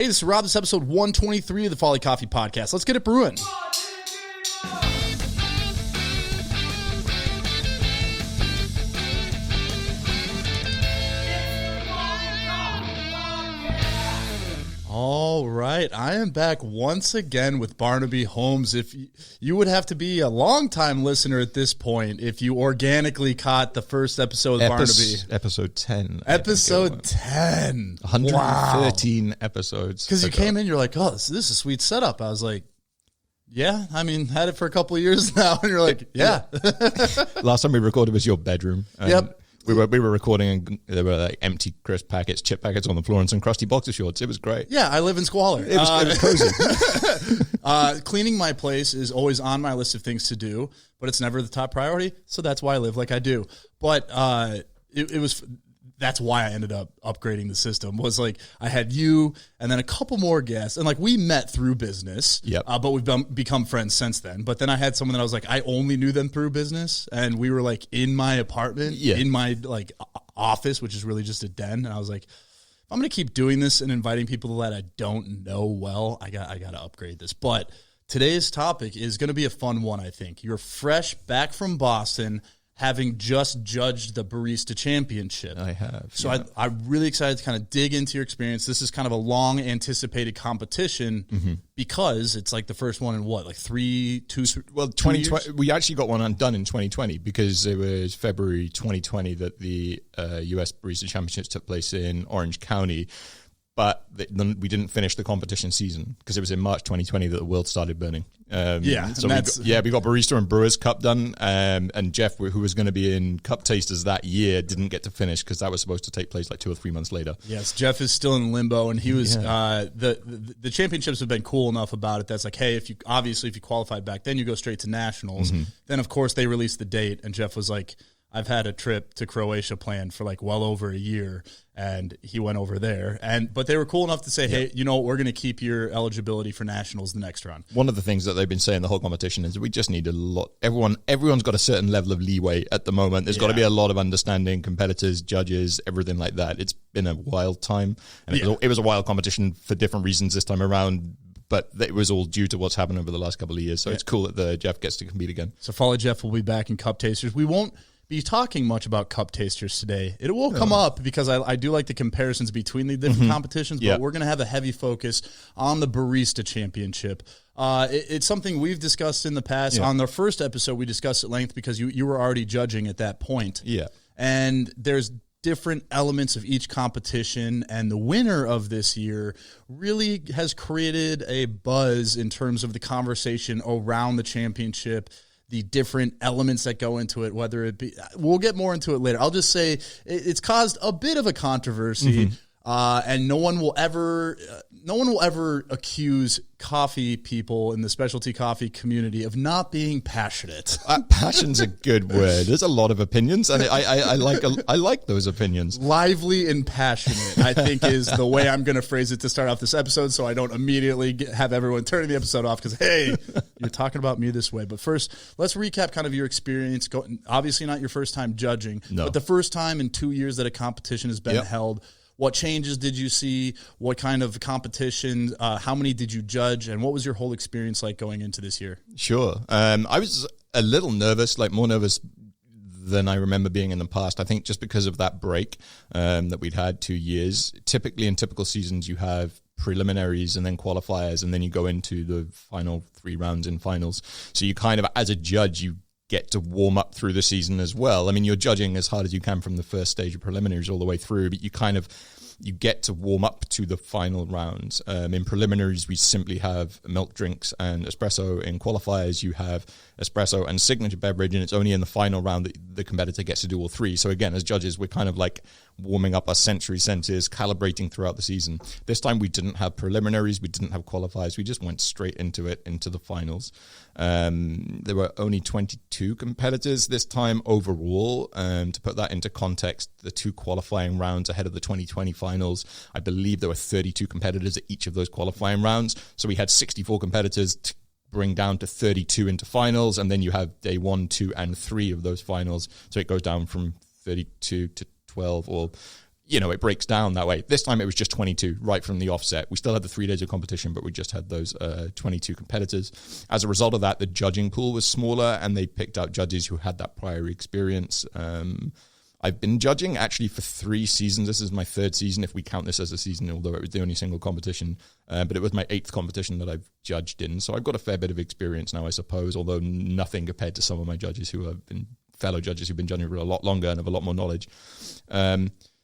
Hey, this is Rob. This is episode 123 of the Folly Coffee Podcast. Let's get it brewing. All right, I am back once again with Barnaby, Holmes. If you would have to be a long-time listener at this point if you organically caught the first episode of Barnaby. Episode 10. Episode 10. 113 episodes. Because you came in, you're like, oh, this is a sweet setup. I was like, yeah, I mean, had it for a couple of years now. And you're like, yeah. Last time we recorded was your bedroom. Yep. We were recording and there were like empty crisp packets, chip packets on the floor and some crusty boxer shorts. It was great. Yeah, I live in squalor. It was cozy. Cleaning my place is always on my list of things to do, but it's never the top priority, so that's why I live like I do. But that's why I ended up upgrading the system, was like I had you and then a couple more guests, and like we met through business, but we've become friends since then. But then I had someone that I was like, I only knew them through business, and we were like in my apartment, in my like office, which is really just a den, and I was like, if I'm going to keep doing this and inviting people that I don't know well, I got to upgrade this. But today's topic is going to be a fun one, I think. You're fresh back from Boston, having just judged the Barista Championship. I have. So I'm really excited to kind of dig into your experience. This is kind of a long-anticipated competition because it's like the first one in what, like 2 years? We actually got one done in 2020 because it was February 2020 that the US Barista Championships took place in Orange County. But we didn't finish the competition season because it was in March 2020 that the world started burning. So we got Barista and Brewers Cup done, and Jeff, who was going to be in Cup Tasters that year, didn't get to finish because that was supposed to take place like 2 or 3 months later. Yes, Jeff is still in limbo, and he was the championships have been cool enough about it. That's like, hey, if you qualified back then, you go straight to nationals. Then of course they released the date, and Jeff was like, I've had a trip to Croatia planned for like well over a year, and he went over there. But they were cool enough to say, hey, you know what, we're going to keep your eligibility for nationals the next round. One of the things that they've been saying the whole competition is we just need a lot. Everyone's got a certain level of leeway at the moment. There's got to be a lot of understanding, competitors, judges, everything like that. It's been a wild time, and it was a wild competition for different reasons this time around. But it was all due to what's happened over the last couple of years. So it's cool that Jeff gets to compete again. So Follow Jeff will be back in Cup Tasters. We won't be talking much about Cup Tasters today. It will come up because I do like the comparisons between the different competitions, but we're going to have a heavy focus on the Barista Championship. It's something we've discussed in the past. On the first episode, we discussed at length because you were already judging at that point. Yeah. And there's different elements of each competition, and the winner of this year really has created a buzz in terms of the conversation around the championship, the different elements that go into it, whether it be, we'll get more into it later. I'll just say it's caused a bit of a controversy, and no one will ever accuse coffee people in the specialty coffee community of not being passionate. Passion's a good word. There's a lot of opinions, and I like those opinions. Lively and passionate, I think, is the way I'm going to phrase it to start off this episode, so I don't immediately have everyone turning the episode off because, hey, you're talking about me this way. But first, let's recap kind of your experience. Obviously not your first time judging, but the first time in 2 years that a competition has been held. What changes did you see? What kind of competition? How many did you judge? And what was your whole experience like going into this year? Sure. I was a little nervous, like more nervous than I remember being in the past. I think just because of that break that we'd had 2 years. Typically in typical seasons, you have preliminaries and then qualifiers, and then you go into the final 3 rounds in finals. So you kind of, as a judge, you get to warm up through the season as well. I mean, you're judging as hard as you can from the first stage of preliminaries all the way through, but you get to warm up to the final rounds. In preliminaries, we simply have milk drinks and espresso. In qualifiers, you have espresso and signature beverage, and it's only in the final round that the competitor gets to do all 3. So again, as judges, we're kind of like warming up our sensory senses, calibrating throughout the season. This time we didn't have preliminaries, we didn't have qualifiers, we just went straight into the finals. There were only 22 competitors this time overall. To put that into context, the 2 qualifying rounds ahead of the 2020 finals, I believe there were 32 competitors at each of those qualifying rounds. So we had 64 competitors to bring down to 32 into finals, and then you have day 1, 2, and 3 of those finals. So it goes down from 32 to 12, or it breaks down that way. This time it was just 22 right from the offset. We still had the 3 days of competition, but we just had those 22 competitors. As a result of that, the judging pool was smaller, and they picked out judges who had that prior experience. I've been judging actually for 3 seasons. This is my 3rd season, if we count this as a season, although it was the only single competition. But it was my 8th competition that I've judged in. So I've got a fair bit of experience now, I suppose, although nothing compared to some of my judges who have been fellow judges who've been judging for a lot longer and have a lot more knowledge.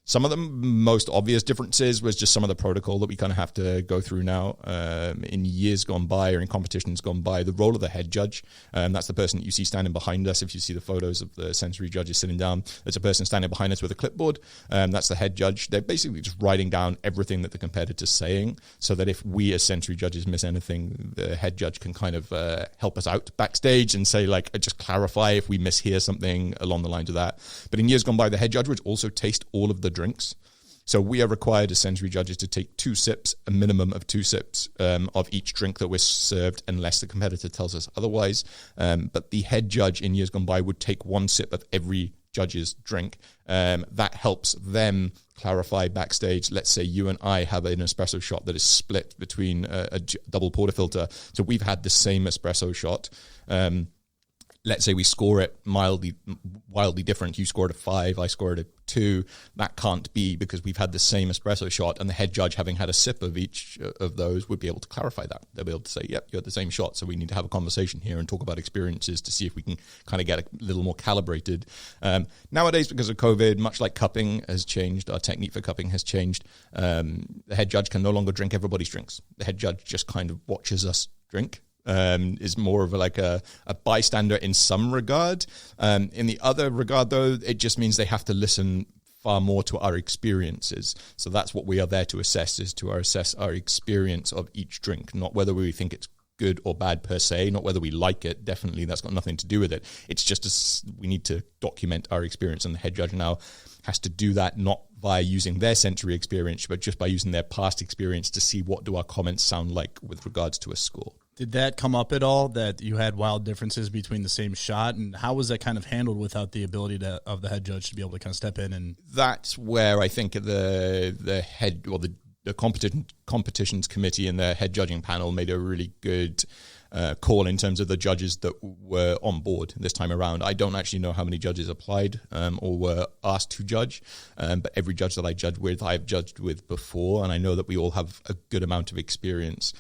Some of the most obvious differences was just some of the protocol that we kind of have to go through now. In years gone by, or in competitions gone by, the role of the head judge, that's the person that you see standing behind us. If you see the photos of the sensory judges sitting down, there's a person standing behind us with a clipboard. That's the head judge. They're basically just writing down everything that the competitor's saying, so that if we as sensory judges miss anything, the head judge can kind of help us out backstage and say, like, just clarify if we mishear something along the lines of that. But in years gone by, the head judge would also taste all of the drinks. So we are required as sensory judges to take 2 sips, a minimum of 2 sips of each drink that we're served, unless the competitor tells us otherwise. But the head judge in years gone by would take 1 sip of every judge's drink. That helps them clarify backstage. Let's say you and I have an espresso shot that is split between a double porterfilter. So we've had the same espresso shot. Let's say we score it wildly different. You scored a 5, I scored a 2. That can't be, because we've had the same espresso shot, and the head judge, having had a sip of each of those, would be able to clarify that. They'll be able to say, yep, you had the same shot, so we need to have a conversation here and talk about experiences to see if we can kind of get a little more calibrated. Nowadays, because of COVID, much like cupping has changed, our technique for cupping has changed. The head judge can no longer drink everybody's drinks. The head judge just kind of watches us drink. Is more of a bystander in some regard. In the other regard, though, it just means they have to listen far more to our experiences. So that's what we are there to assess, is to assess our experience of each drink, not whether we think it's good or bad per se, not whether we like it. Definitely, that's got nothing to do with it. It's just we need to document our experience, and the head judge now has to do that not by using their sensory experience, but just by using their past experience to see what do our comments sound like with regards to a score. Did that come up at all, that you had wild differences between the same shot, and how was that kind of handled without the ability of the head judge to be able to kind of step in? And that's where I think the head, or the competitions committee and the head judging panel made a really good call in terms of the judges that were on board this time around. I don't actually know how many judges applied or were asked to judge, but every judge that I judged with, I've judged with before, and I know that we all have a good amount of experience.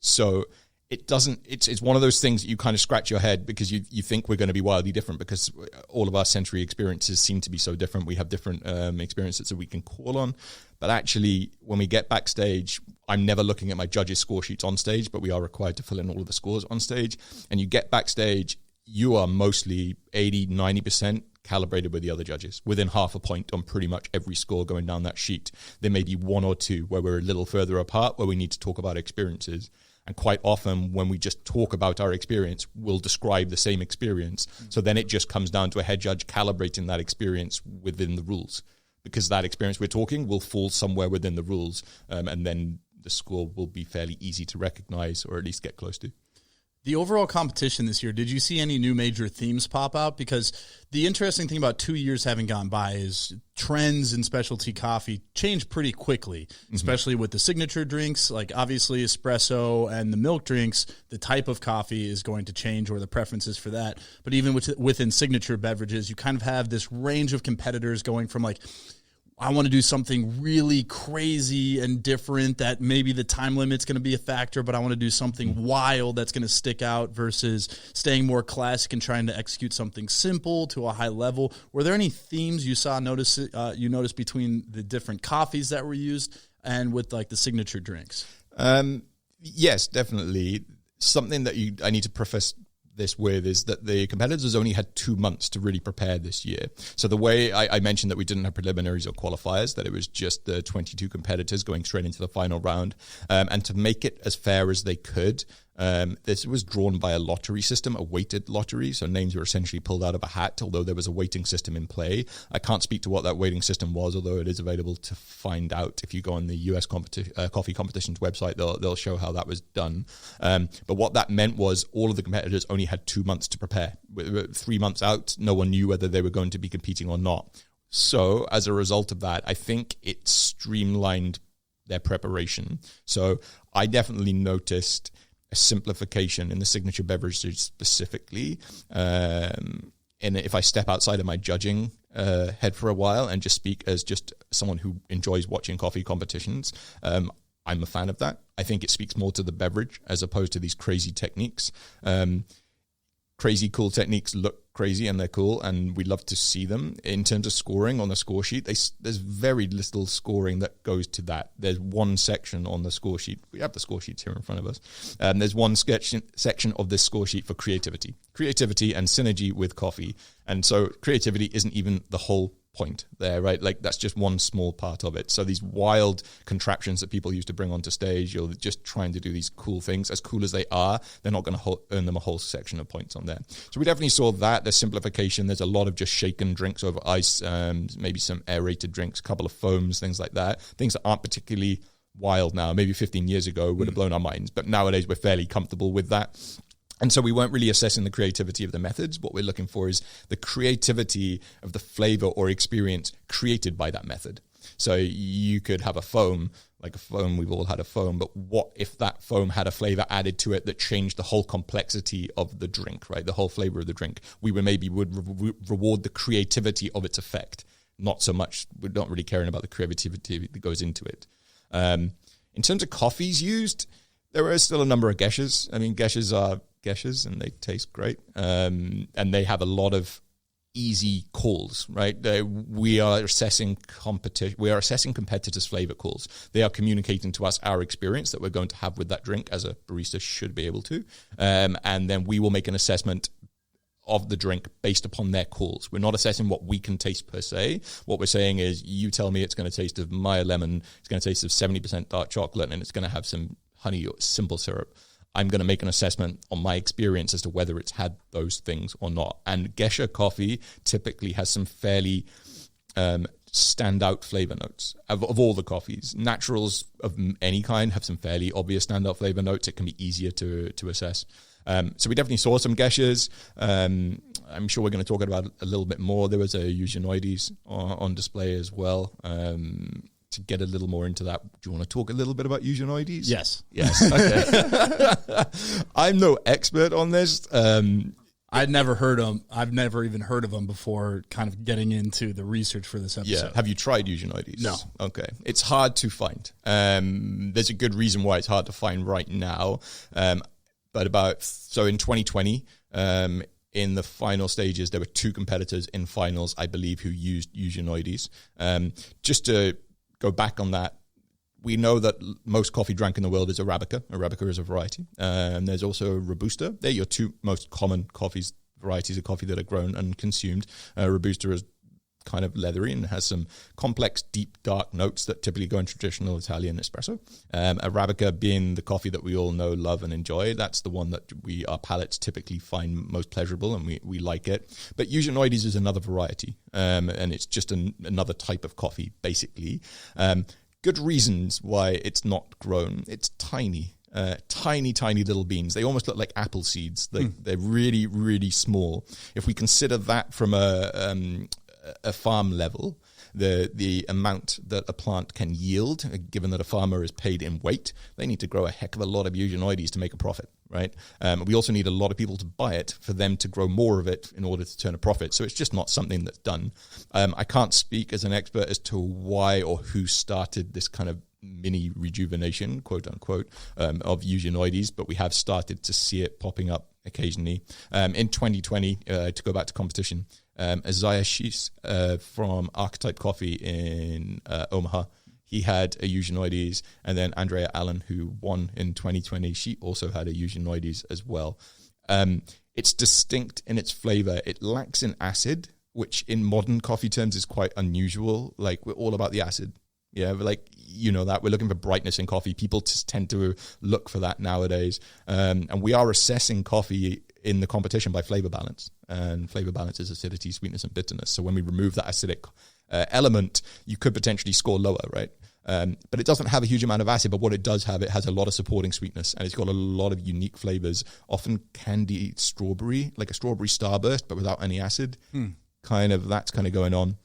So it's one of those things that you kind of scratch your head, because you think we're going to be wildly different, because all of our sensory experiences seem to be so different. We have different experiences that we can call on. But actually, when we get backstage, I'm never looking at my judges' score sheets on stage, but we are required to fill in all of the scores on stage. And you get backstage, you are mostly 80, 90% calibrated with the other judges, within half a point on pretty much every score going down that sheet. There may be 1 or 2 where we're a little further apart, where we need to talk about experiences. And quite often, when we just talk about our experience, we'll describe the same experience. So then it just comes down to a head judge calibrating that experience within the rules, because that experience we're talking will fall somewhere within the rules. And then the score will be fairly easy to recognize, or at least get close to. The overall competition this year, did you see any new major themes pop out? Because the interesting thing about 2 years having gone by is trends in specialty coffee change pretty quickly, especially with the signature drinks. Like, obviously, espresso and the milk drinks, the type of coffee is going to change, or the preferences for that. But even within signature beverages, you kind of have this range of competitors going from, like, I want to do something really crazy and different that maybe the time limit's going to be a factor, but I want to do something wild that's going to stick out, versus staying more classic and trying to execute something simple to a high level. Were there any themes you noticed between the different coffees that were used and with, like, the signature drinks? Yes, definitely. Something that I need to preface this with is that the competitors only had 2 months to really prepare this year. So the way I mentioned that we didn't have preliminaries or qualifiers, that it was just the 22 competitors going straight into the final round, and to make it as fair as they could, this was drawn by a lottery system, a weighted lottery. So names were essentially pulled out of a hat, although there was a weighting system in play. I can't speak to what that weighting system was, although it is available to find out. If you go on the US Coffee Competition's website, they'll show how that was done. But what that meant was all of the competitors only had 2 months to prepare. 3 months out, no one knew whether they were going to be competing or not. So as a result of that, I think it streamlined their preparation. So I definitely noticed a simplification in the signature beverages specifically. And if I step outside of my judging head for a while and just speak as just someone who enjoys watching coffee competitions, I'm a fan of that. I think it speaks more to the beverage as opposed to these crazy techniques. Crazy cool techniques look crazy and they're cool, and we love to see them. In terms of scoring on the score sheet, there's very little scoring that goes to that. There's one section on the score sheet. We have the score sheets here in front of us. There's one section of this score sheet for creativity and synergy with coffee. And so creativity isn't even the whole point there, right? Like that's just one small part of it. So these wild contraptions that people used to bring onto stage, you're just trying to do these cool things. As cool as they are, they're not going to earn them a whole section of points on there. So we definitely saw that. There's simplification. There's a lot of just shaken drinks over ice, maybe some aerated drinks, a couple of foams, things like that. Things that aren't particularly wild now. Maybe 15 years ago would have blown our minds, but nowadays we're fairly comfortable with that. And so we weren't really assessing the creativity of the methods. What we're looking for is the creativity of the flavor or experience created by that method. So you could have a foam, like a foam, we've all had a foam, but what if that foam had a flavor added to it that changed the whole complexity of the drink, right? The whole flavor of the drink. We would reward the creativity of its effect. Not so much, we're not really caring about the creativity that goes into it. In terms of coffees used, there are still a number of geshes. I mean, geshes are geshes and they taste great. And they have a lot of easy calls, right? We are assessing competition. We are assessing competitors' flavor calls. They are communicating to us our experience that we're going to have with that drink, as a barista should be able to. And then we will make an assessment of the drink based upon their calls. We're not assessing what we can taste per se. What we're saying is, you tell me it's going to taste of Meyer lemon, it's going to taste of 70% dark chocolate, and it's going to have some honey or simple syrup. I'm going to make an assessment on my experience as to whether it's had those things or not. And Gesher coffee typically has some fairly standout flavor notes of all the coffees. Naturals of any kind have some fairly obvious standout flavor notes. It can be easier to assess. So we definitely saw some Geshers. I'm sure we're going to talk about it a little bit more. There was a Eugenioides on display as well. To get a little more into that, do you want to talk a little bit about Eugenioides? Yes. Okay. I'm no expert on this. I'd never heard of them. I've never even heard of them before kind of getting into the research for this episode. Yeah. Have you tried Eugenioides? No. Okay. It's hard to find. There's a good reason why it's hard to find right now. So in 2020, in the final stages, there were 2 competitors in finals, I believe, who used Eugenioides. Just to go back on that, we know that most coffee drank in the world is Arabica. Arabica is a variety. And there's also Robusta. They're your 2 most common varieties of coffee that are grown and consumed. Robusta is kind of leathery and has some complex, deep, dark notes that typically go in traditional Italian espresso. Arabica being the coffee that we all know, love, and enjoy. That's the one that our palates typically find most pleasurable, and we like it. But Eugenioides is another variety, and it's just another type of coffee, basically. Good reasons why it's not grown. It's tiny. Tiny little beans. They almost look like apple seeds. They're really, really small. If we consider that from a farm level, the amount that a plant can yield, given that a farmer is paid in weight, they need to grow a heck of a lot of Eugenioides to make a profit, right? We also need a lot of people to buy it for them to grow more of it in order to turn a profit. So it's just not something that's done. I can't speak as an expert as to why or who started this kind of mini rejuvenation, quote unquote, of Eugenioides, but we have started to see it popping up occasionally. In 2020, to go back to competition, Isaiah Shees from Archetype Coffee in Omaha, he had a Eugenioides, and then Andrea Allen, who won in 2020, she also had a Eugenioides as well. It's distinct in its flavor. It lacks in acid, which in modern coffee terms is quite unusual. Like, we're all about the acid. Yeah, like, you know that. We're looking for brightness in coffee. People just tend to look for that nowadays. And we are assessing coffee in the competition by flavor balance. And flavor balance is acidity, sweetness, and bitterness. So when we remove that acidic element, you could potentially score lower, right? But it doesn't have a huge amount of acid, but what it does have, it has a lot of supporting sweetness, and it's got a lot of unique flavors, often candied strawberry, like a strawberry starburst, but without any acid. That's kind of going on.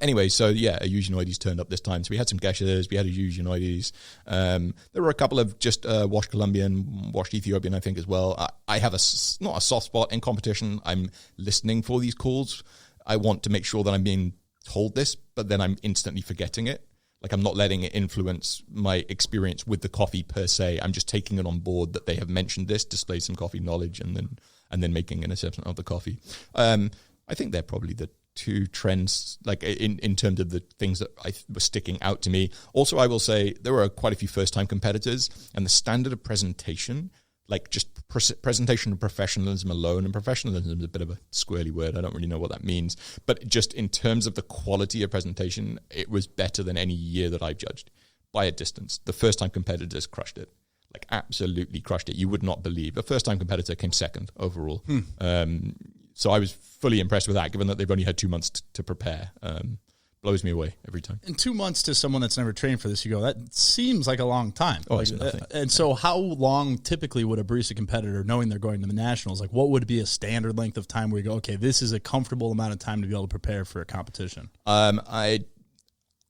Anyway, so yeah, a Eugenoides turned up this time. So we had some Geshers, we had a Eugenoides. There were a couple of just washed Colombian, washed Ethiopian, I think, as well. I have not a soft spot in competition. I'm listening for these calls. I want to make sure that I'm being told this, but then I'm instantly forgetting it. Like, I'm not letting it influence my experience with the coffee per se. I'm just taking it on board that they have mentioned this, display some coffee knowledge, and then making an assessment of the coffee. I think they're probably the two trends, like in terms of the things that were sticking out to me. Also, I will say there were quite a few first-time competitors, and the standard of presentation, like just presentation and professionalism alone, and professionalism is a bit of a squirrely word. I don't really know what that means. But just in terms of the quality of presentation, it was better than any year that I've judged by a distance. The first-time competitors crushed it. Like, absolutely crushed it. You would not believe. The first-time competitor came second overall. So I was fully impressed with that, given that they've only had 2 months to prepare. Blows me away every time. In 2 months to someone that's never trained for this, you go, that seems like a long time. Oh, like, nothing. And so how long typically would a barista competitor, knowing they're going to the nationals, like what would be a standard length of time where you go, okay, this is a comfortable amount of time to be able to prepare for a competition?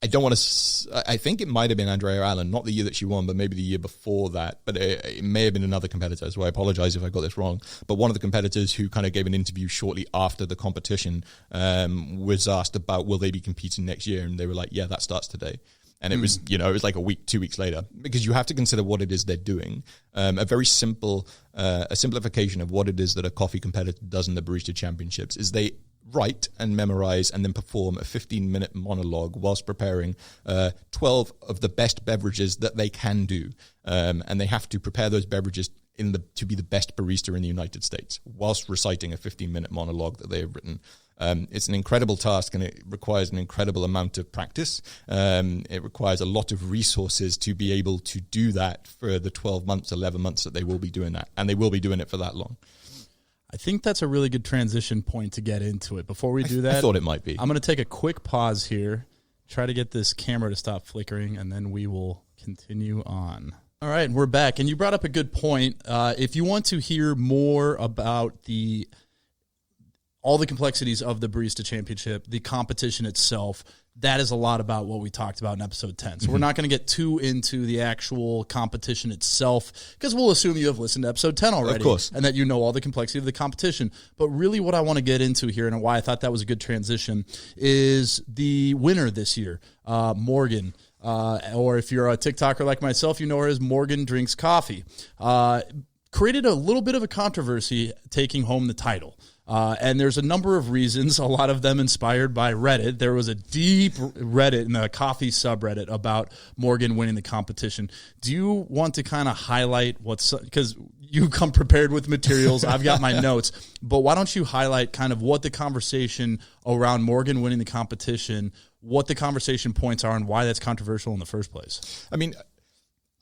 I don't want to. I think it might have been Andrea Allen, not the year that she won, but maybe the year before that. But it may have been another competitor, so I apologize if I got this wrong. But one of the competitors who kind of gave an interview shortly after the competition was asked about will they be competing next year, and they were like, "Yeah, that starts today." And it was, it was like a week, 2 weeks later, because you have to consider what it is they're doing. A very simple, a simplification of what it is that a coffee competitor does in the Barista Championships is they write and memorize and then perform a 15-minute monologue whilst preparing 12 of the best beverages that they can do. And they have to prepare those beverages to be the best barista in the United States whilst reciting a 15-minute monologue that they have written. It's an incredible task, and it requires an incredible amount of practice. It requires a lot of resources to be able to do that for the 12 months, 11 months that they will be doing that. And they will be doing it for that long. I think that's a really good transition point to get into it. Before we do that, I thought it might be. I'm going to take a quick pause here, try to get this camera to stop flickering, and then we will continue on. All right, and we're back. And you brought up a good point. If you want to hear more about all the complexities of the Barista Championship, the competition itself, that is a lot about what we talked about in episode 10. So we're not going to get too into the actual competition itself, because we'll assume you have listened to episode 10 already. Of course. And that you know all the complexity of the competition. But really what I want to get into here, and why I thought that was a good transition, is the winner this year, Morgan. Or if you're a TikToker like myself, you know her as Morgan Drinks Coffee. Created a little bit of a controversy taking home the title. And there's a number of reasons, a lot of them inspired by Reddit. There was a deep Reddit in the coffee subreddit about Morgan winning the competition. Do you want to kind of highlight because you come prepared with materials, I've got my notes, but why don't you highlight kind of what the conversation around Morgan winning the competition, what the conversation points are, and why that's controversial in the first place? I mean,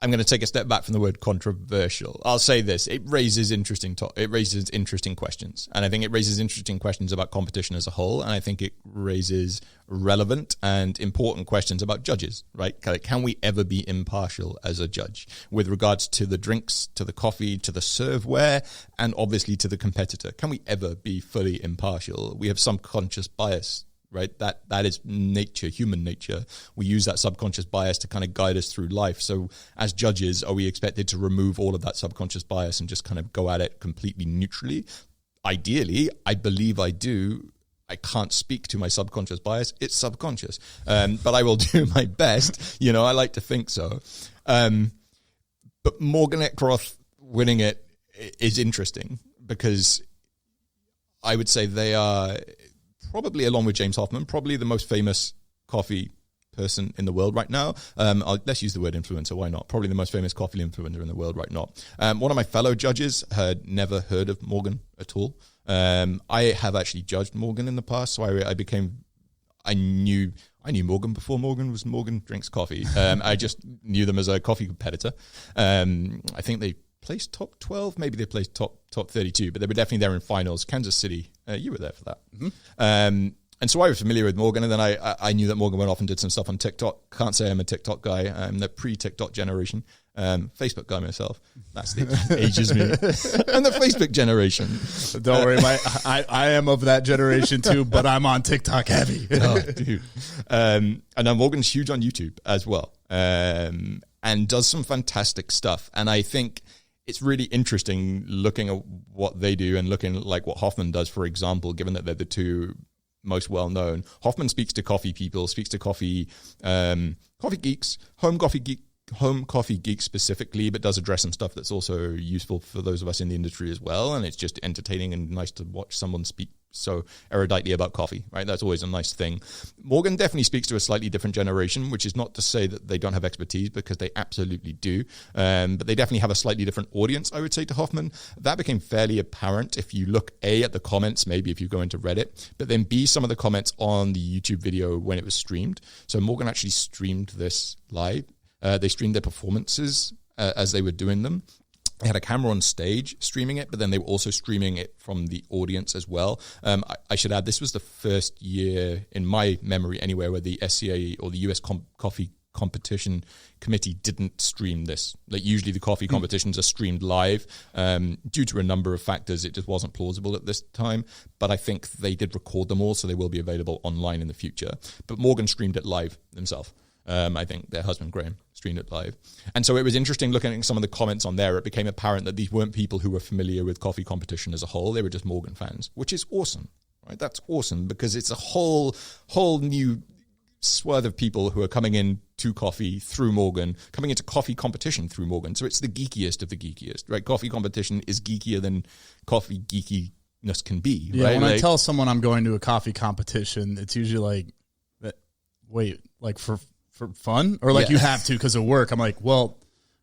I'm going to take a step back from the word controversial. I'll say this. It raises interesting questions. And I think it raises interesting questions about competition as a whole. And I think it raises relevant and important questions about judges, right? Can we ever be impartial as a judge with regards to the drinks, to the coffee, to the serveware, and obviously to the competitor? Can we ever be fully impartial? We have subconscious bias, right? That is nature, human nature. We use that subconscious bias to kind of guide us through life. So as judges, are we expected to remove all of that subconscious bias and just kind of go at it completely neutrally? Ideally, I believe I do. I can't speak to my subconscious bias. It's subconscious. But I will do my best. I like to think so. But Morgan Eckroth winning it is interesting because I would say they are probably, along with James Hoffman, probably the most famous coffee person in the world right now. Let's use the word influencer, why not? Probably the most famous coffee influencer in the world right now. One of my fellow judges had never heard of Morgan at all. I have actually judged Morgan in the past, so I knew Morgan before Morgan was Morgan Drinks Coffee. I just knew them as a coffee competitor. I think they placed top 12, maybe they placed top 32, but they were definitely there in finals. Kansas City, you were there for that. Mm-hmm. And so I was familiar with Morgan, and then I knew that Morgan went off and did some stuff on TikTok. Can't say I'm a TikTok guy. I'm the pre-TikTok generation. Facebook guy myself. That's the ages me. And the Facebook generation. Don't worry, I am of that generation too, but I'm on TikTok heavy. Oh, dude. And now Morgan's huge on YouTube as well, and does some fantastic stuff. And I think it's really interesting looking at what they do and looking like what Hoffman does, for example, given that they're the two most well-known. Hoffman speaks to coffee people, speaks to coffee geeks, home coffee geeks specifically, but does address some stuff that's also useful for those of us in the industry as well. And it's just entertaining and nice to watch someone speak so eruditely about coffee, right? That's always a nice thing. Morgan definitely speaks to a slightly different generation, which is not to say that they don't have expertise, because they absolutely do. But they definitely have a slightly different audience, I would say, to Hoffman. That became fairly apparent if you look, A, at the comments, maybe if you go into Reddit, but then B, some of the comments on the YouTube video when it was streamed. So Morgan actually streamed this live. They streamed their performances as they were doing them. They had a camera on stage streaming it, but then they were also streaming it from the audience as well. I should add, this was the first year, in my memory anywhere, where the SCA or the US Coffee Competition Committee didn't stream this. Like, usually the coffee competitions are streamed live. Due to a number of factors, it just wasn't plausible at this time. But I think they did record them all, so they will be available online in the future. But Morgan streamed it live themselves. I think their husband, Graham, streamed it live. And so it was interesting looking at some of the comments on there. It became apparent that these weren't people who were familiar with coffee competition as a whole. They were just Morgan fans, which is awesome, right? That's awesome, because it's a whole new swath of people who are coming in to coffee through Morgan, coming into coffee competition through Morgan. So it's the geekiest of the geekiest, right? Coffee competition is geekier than coffee geekiness can be, yeah, right? When I tell someone I'm going to a coffee competition, it's usually like, wait, like for fun, or like you have to because of work? I'm like, well,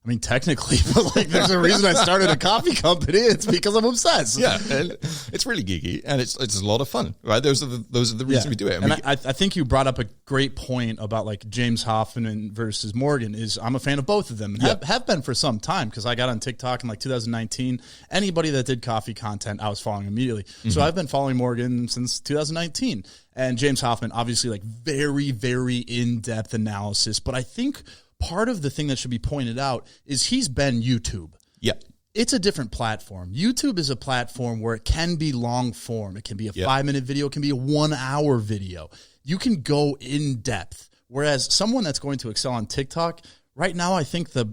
I mean, technically, but like, there's a reason I started a coffee company. It's because I'm obsessed. Yeah, and it's really geeky, and it's a lot of fun, right? Those are the reasons we do it. And I think you brought up a great point about like James Hoffman versus Morgan. Is I'm a fan of both of them, and have been for some time, because I got on TikTok in like 2019. Anybody that did coffee content, I was following immediately. Mm-hmm. So I've been following Morgan since 2019. And James Hoffman, obviously, like very, very in-depth analysis. But I think part of the thing that should be pointed out is he's been YouTube. Yep. It's a different platform. YouTube is a platform where it can be long form. It can be a 5-minute video. It can be a 1-hour video. You can go in depth. Whereas someone that's going to excel on TikTok, right now, I think the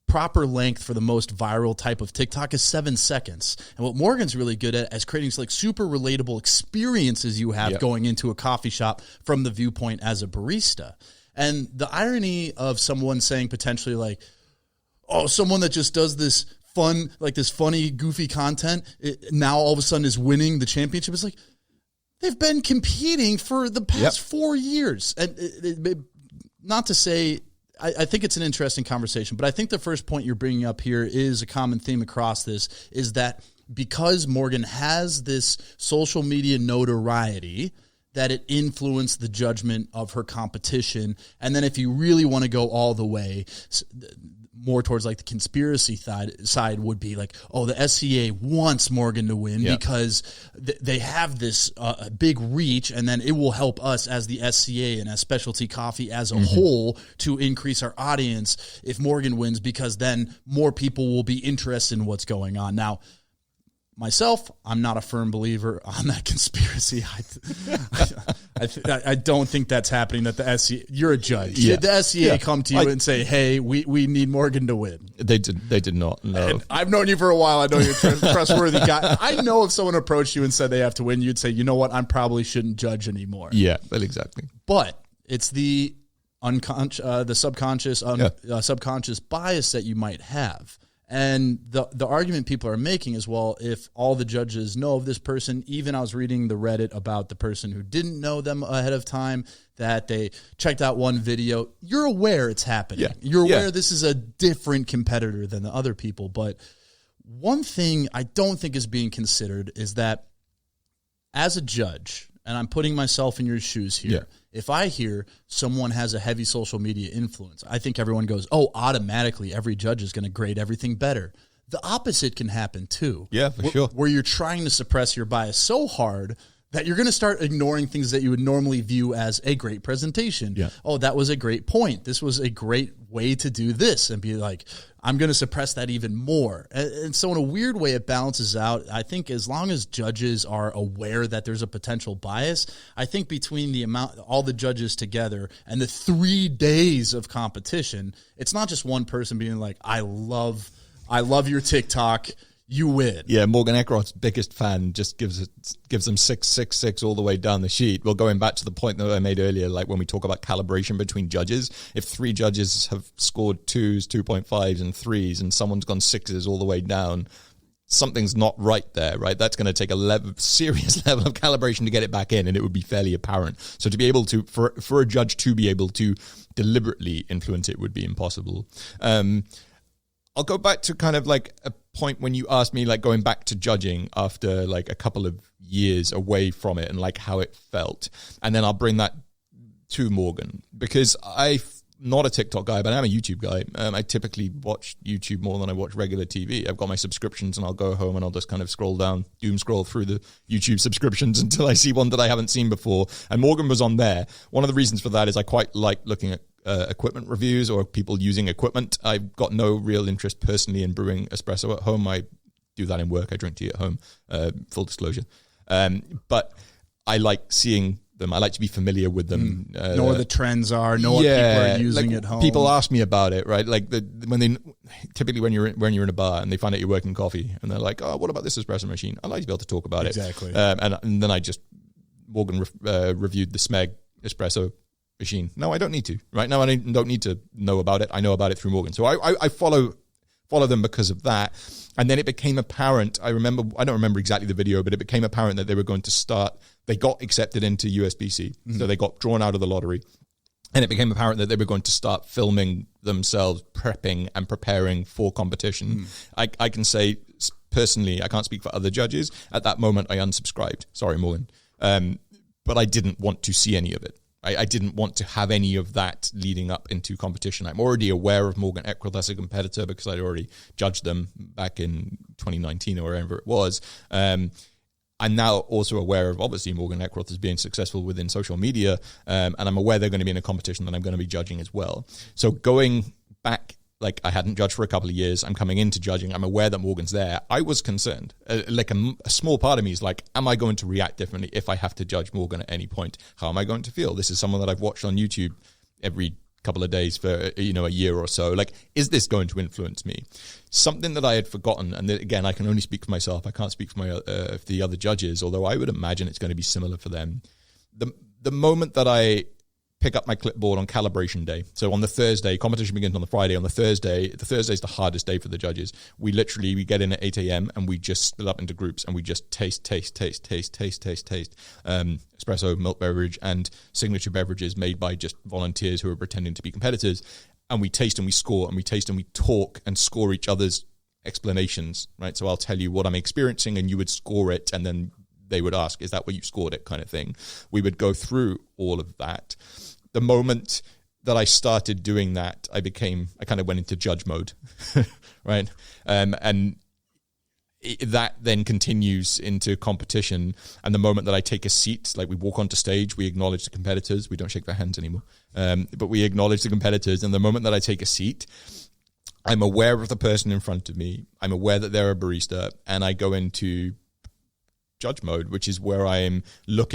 proper length for the most viral type of TikTok is 7 seconds. And what Morgan's really good at is creating like super relatable experiences you have going into a coffee shop from the viewpoint as a barista. And the irony of someone saying potentially like, oh, someone that just does this fun, like this funny, goofy content, now all of a sudden is winning the championship. It's like, they've been competing for the past 4 years. And not to say, I think it's an interesting conversation, but I think the first point you're bringing up here is a common theme across this, is that because Morgan has this social media notoriety, that it influenced the judgment of her competition. And then if you really want to go all the way, more towards like the conspiracy side would be like, oh, the SCA wants Morgan to win because they have this big reach, and then it will help us as the SCA and as specialty coffee as a whole to increase our audience if Morgan wins, because then more people will be interested in what's going on. Now, myself, I'm not a firm believer on that conspiracy. I don't think that's happening. That the SCA, you're a judge. Did the SCA come to you and say, "Hey, we need Morgan to win"? They did not. No. And I've known you for a while. I know you're a trustworthy guy. I know if someone approached you and said they have to win, you'd say, "You know what? I probably shouldn't judge anymore." Yeah, well, exactly. But it's the subconscious bias that you might have. And the argument people are making is, well, if all the judges know of this person, even I was reading the Reddit about the person who didn't know them ahead of time, that they checked out one video, you're aware it's happening. Yeah. You're aware this is a different competitor than the other people. But one thing I don't think is being considered is that as a judge, and I'm putting myself in your shoes here, if I hear someone has a heavy social media influence, I think everyone goes, oh, automatically every judge is going to grade everything better. The opposite can happen too. Yeah, for sure. Where you're trying to suppress your bias so hard that you're going to start ignoring things that you would normally view as a great presentation. Yeah. Oh, that was a great point. This was a great way to do this, and be like, I'm going to suppress that even more. And so in a weird way, it balances out. I think as long as judges are aware that there's a potential bias, I think between the amount, all the judges together and the 3 days of competition, it's not just one person being like, I love your TikTok. You win. Yeah, Morgan Eckroth's biggest fan just gives them 666 all the way down the sheet. Well, going back to the point that I made earlier, like when we talk about calibration between judges, if 3 judges have scored 2s, 2.5s, and 3s, and someone's gone 6s all the way down, something's not right there, right? That's going to take a serious level of calibration to get it back in, and it would be fairly apparent. So to be able to, for a judge to be able to deliberately influence it would be impossible. I'll go back to kind of like a point when you asked me, like, going back to judging after like a couple of years away from it and like how it felt. And then I'll bring that to Morgan, because I'm not a TikTok guy, but I'm a YouTube guy. I typically watch YouTube more than I watch regular TV. I've got my subscriptions, and I'll go home and I'll just kind of doom scroll through the YouTube subscriptions until I see one that I haven't seen before. And Morgan was on there. One of the reasons for that is I quite like looking at equipment reviews or people using equipment. I've got no real interest personally in brewing espresso at home. I do that in work. I drink tea at home, full disclosure. But I like seeing them. I like to be familiar with them. Know what the trends are, know what people are using at home. People ask me about it, right? Like typically when you're in a bar and they find out you're working coffee, and they're like, "Oh, what about this espresso machine?" I like to be able to talk about it. Exactly. And then Morgan reviewed the Smeg espresso machine. No, I don't need to. Right now, I don't need to know about it. I know about it through Morgan. So I follow them because of that. And then it became apparent. I don't remember exactly the video, but it became apparent that they were going to start. They got accepted into USBC, so they got drawn out of the lottery. And it became apparent that they were going to start filming themselves prepping and preparing for competition. I can say personally, I can't speak for other judges. At that moment, I unsubscribed. Sorry, Morgan. But I didn't want to see any of it. I didn't want to have any of that leading up into competition. I'm already aware of Morgan Eckroth as a competitor because I'd already judged them back in 2019 or wherever it was. I'm now also aware of, obviously, Morgan Eckroth as being successful within social media, and I'm aware they're going to be in a competition that I'm going to be judging as well. So going back, like, I hadn't judged for a couple of years. I'm coming into judging. I'm aware that Morgan's there. I was concerned. Like a small part of me is like, am I going to react differently if I have to judge Morgan at any point? How am I going to feel? This is someone that I've watched on YouTube every couple of days for, a year or so. Like, is this going to influence me? Something that I had forgotten, and again, I can only speak for myself. I can't speak for the other judges, although I would imagine it's going to be similar for them. The moment that I pick up my clipboard on calibration day. So on the Thursday, competition begins on the Friday. On the Thursday's the hardest day for the judges. We get in at 8 a.m. and we just split up into groups and we just taste. Espresso, milk beverage, and signature beverages made by just volunteers who are pretending to be competitors. And we taste and we score, and we taste and we talk and score each other's explanations, right? So I'll tell you what I'm experiencing and you would score it, and then they would ask, is that what you scored it, kind of thing. We would go through all of that. The moment that I started doing that, I kind of went into judge mode, right? And that then continues into competition. And the moment that I take a seat, like we walk onto stage, we acknowledge the competitors. We don't shake their hands anymore, but we acknowledge the competitors. And the moment that I take a seat, I'm aware of the person in front of me. I'm aware that they're a barista, and I go into judge mode, which is where I'm not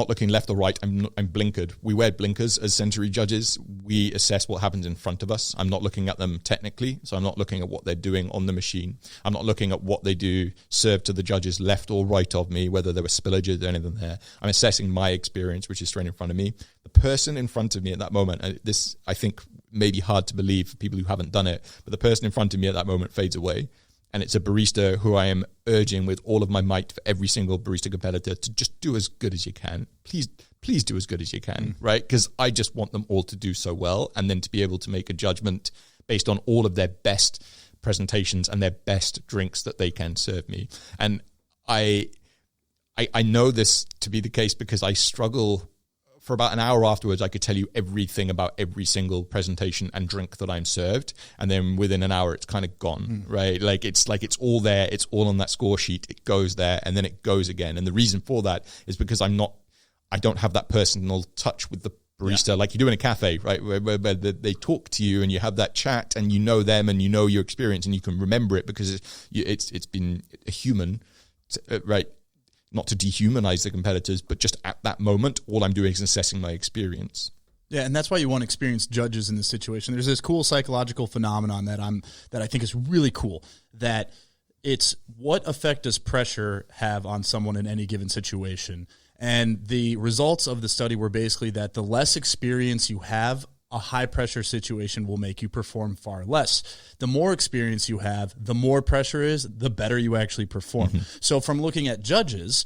looking left or right. I'm blinkered. We wear blinkers as sensory judges. We assess what happens in front of us. I'm not looking at them technically, so I'm not looking at what they're doing on the machine. I'm not looking at what they do served to the judges left or right of me, whether there were spillages or anything there. I'm assessing my experience, which is straight in front of me. The person in front of me at that moment, and this I think may be hard to believe for people who haven't done it, but the person in front of me at that moment fades away. And it's a barista who I am urging with all of my might for every single barista competitor to just do as good as you can. Please do as good as you can, right? Because I just want them all to do so well, and then to be able to make a judgment based on all of their best presentations and their best drinks that they can serve me. And I know this to be the case because I struggle for about an hour afterwards, I could tell you everything about every single presentation and drink that I'm served. And then within an hour, it's kind of gone, right? Like it's all there. It's all on that score sheet. It goes there and then it goes again. And the reason for that is because I don't have that personal touch with the barista like you do in a cafe, right? Where they talk to you and you have that chat and you know them and you know your experience and you can remember it because it's been a human, right? Not to dehumanize the competitors, but just at that moment, all I'm doing is assessing my experience. Yeah, and that's why you want experienced judges in this situation. There's this cool psychological phenomenon that I think is really cool, that it's what effect does pressure have on someone in any given situation. And the results of the study were basically that the less experience you have, a high-pressure situation will make you perform far less. The more experience you have, the more pressure is, the better you actually perform. So from looking at judges,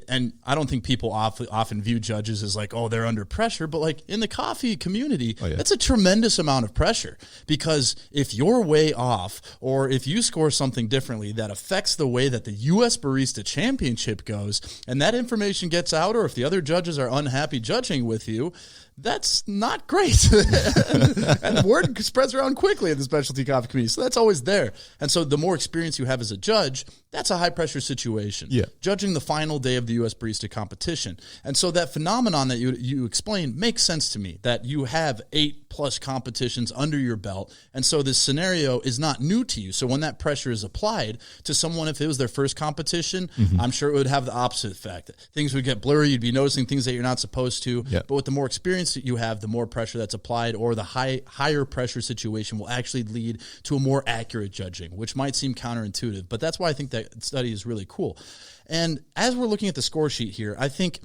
and I don't think people often view judges as like, oh, they're under pressure, but like in the coffee community, that's a tremendous amount of pressure, because if you're way off or if you score something differently that affects the way that the US Barista Championship goes, and that information gets out, or if the other judges are unhappy judging with you, that's not great. And the word spreads around quickly in the specialty coffee community. So that's always there. And so the more experience you have as a judge, that's a high-pressure situation. Yeah. Judging the final day of the US Barista competition. And so that phenomenon that you explained makes sense to me, that you have 8+ competitions under your belt. And so this scenario is not new to you. So when that pressure is applied to someone, if it was their first competition, I'm sure it would have the opposite effect. Things would get blurry. You'd be noticing things that you're not supposed to. But with the more experience that you have, the more pressure that's applied, or the higher pressure situation will actually lead to a more accurate judging, which might seem counterintuitive. But that's why I think that study is really cool. And as we're looking at the score sheet here, I think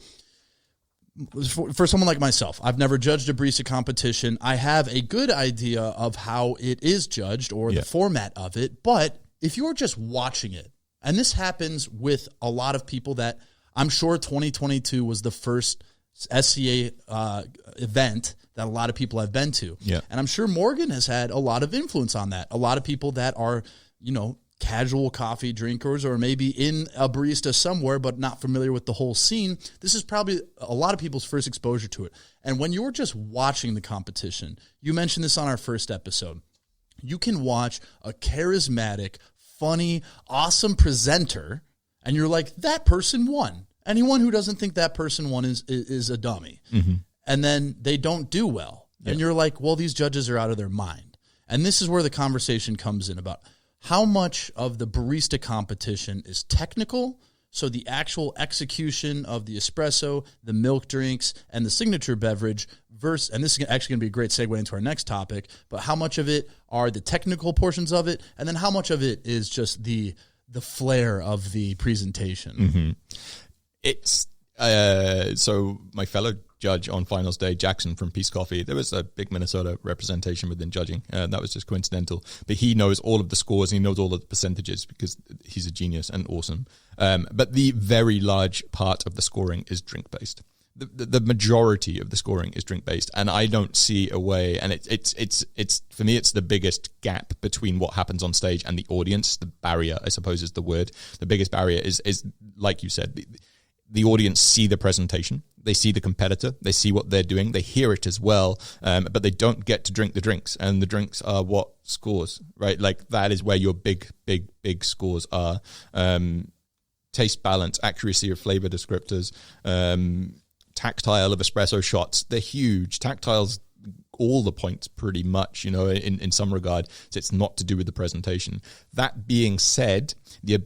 for someone like myself, I've never judged a barista competition. I have a good idea of how it is judged, or the format of it. But if you're just watching it, and this happens with a lot of people, that I'm sure 2022 was the first SCA event that a lot of people have been to. And I'm sure Morgan has had a lot of influence on that. A lot of people that are, casual coffee drinkers, or maybe in a barista somewhere but not familiar with the whole scene, this is probably a lot of people's first exposure to it. And when you're just watching the competition, you mentioned this on our first episode, you can watch a charismatic, funny, awesome presenter, and you're like, that person won. Anyone who doesn't think that person won is a dummy. And then they don't do well. And you're like, well, these judges are out of their mind. And this is where the conversation comes in about how much of the barista competition is technical, so the actual execution of the espresso, the milk drinks, and the signature beverage, versus, and this is actually going to be a great segue into our next topic, but how much of it are the technical portions of it, and then how much of it is just the flair of the presentation. It's so my fellow judge on finals day, Jackson from Peace Coffee, there was a big Minnesota representation within judging, and that was just coincidental. But he knows all of the scores, and he knows all of the percentages because he's a genius and awesome. But the very large part of the scoring is drink-based. The majority of the scoring is drink-based, and I don't see a way, and it's for me, it's the biggest gap between what happens on stage and the audience. The barrier, I suppose, is the word. The biggest barrier is like you said, the audience see the presentation, they see the competitor, they see what they're doing, they hear it as well, but they don't get to drink the drinks, and the drinks are what scores, right? Like that is where your big scores are. Taste balance, accuracy of flavor descriptors, tactile of espresso shots, they're huge. Tactile's all the points pretty much, in some regard. So it's not to do with the presentation. That being said, the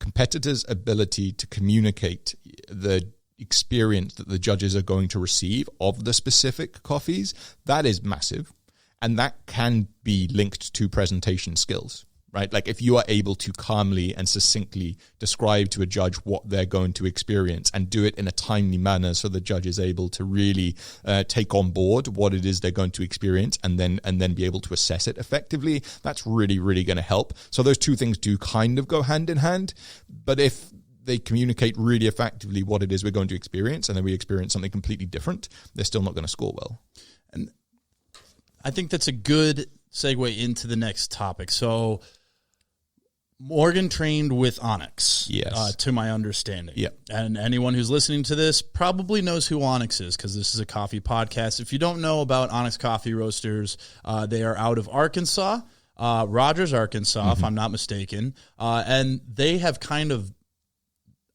competitors' ability to communicate the experience that the judges are going to receive of the specific coffees, that is massive. And that can be linked to presentation skills, right? Like if you are able to calmly and succinctly describe to a judge what they're going to experience and do it in a timely manner so the judge is able to really take on board what it is they're going to experience and then be able to assess it effectively, that's really, really going to help. So those two things do kind of go hand in hand. But if they communicate really effectively what it is we're going to experience and then we experience something completely different, they're still not going to score well. And I think that's a good segue into the next topic. So Morgan trained with Onyx, yes, to my understanding. Yeah. And anyone who's listening to this probably knows who Onyx is because this is a coffee podcast. If you don't know about Onyx Coffee Roasters, they are out of Arkansas, Rogers, Arkansas, if I'm not mistaken. And they have kind of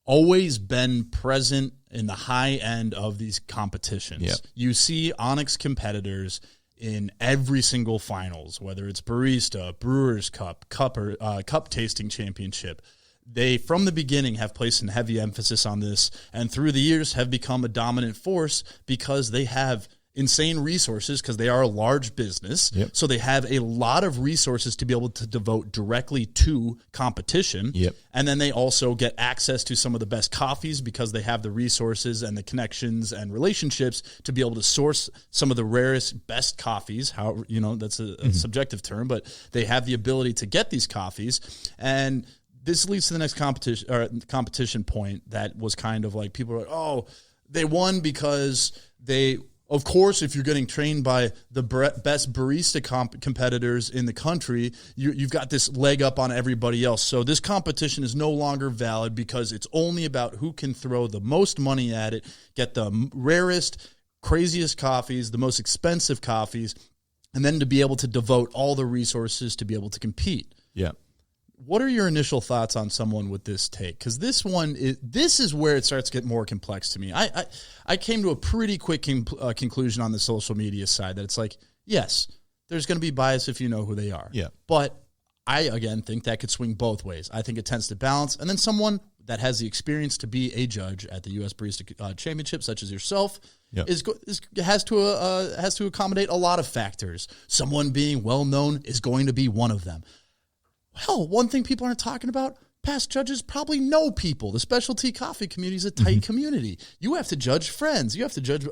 always been present in the high end of these competitions. Yep. You see Onyx competitors in every single finals, whether it's Barista, Brewers Cup, Cup Tasting Championship. They, from the beginning, have placed a heavy emphasis on this, and through the years have become a dominant force because they have insane resources because they are a large business. Yep. So they have a lot of resources to be able to devote directly to competition. Yep. And then they also get access to some of the best coffees because they have the resources and the connections and relationships to be able to source some of the rarest, best coffees. How, that's a subjective term, but they have the ability to get these coffees. And this leads to the next competition point that was kind of like people were like, oh, they won because they... Of course, if you're getting trained by the best barista competitors in the country, you've got this leg up on everybody else. So this competition is no longer valid because it's only about who can throw the most money at it, get the rarest, craziest coffees, the most expensive coffees, and then to be able to devote all the resources to be able to compete. Yeah. What are your initial thoughts on someone with this take? Because this is where it starts to get more complex to me. I came to a pretty quick conclusion on the social media side that it's like, yes, there's going to be bias if you know who they are. Yeah. But I, again, think that could swing both ways. I think it tends to balance. And then someone that has the experience to be a judge at the US Barista Championship, such as yourself, Yep. has to accommodate a lot of factors. Someone being well-known is going to be one of them. Well, one thing people aren't talking about, past judges probably know people. The specialty coffee community is a tight community. You have to judge friends. You have to judge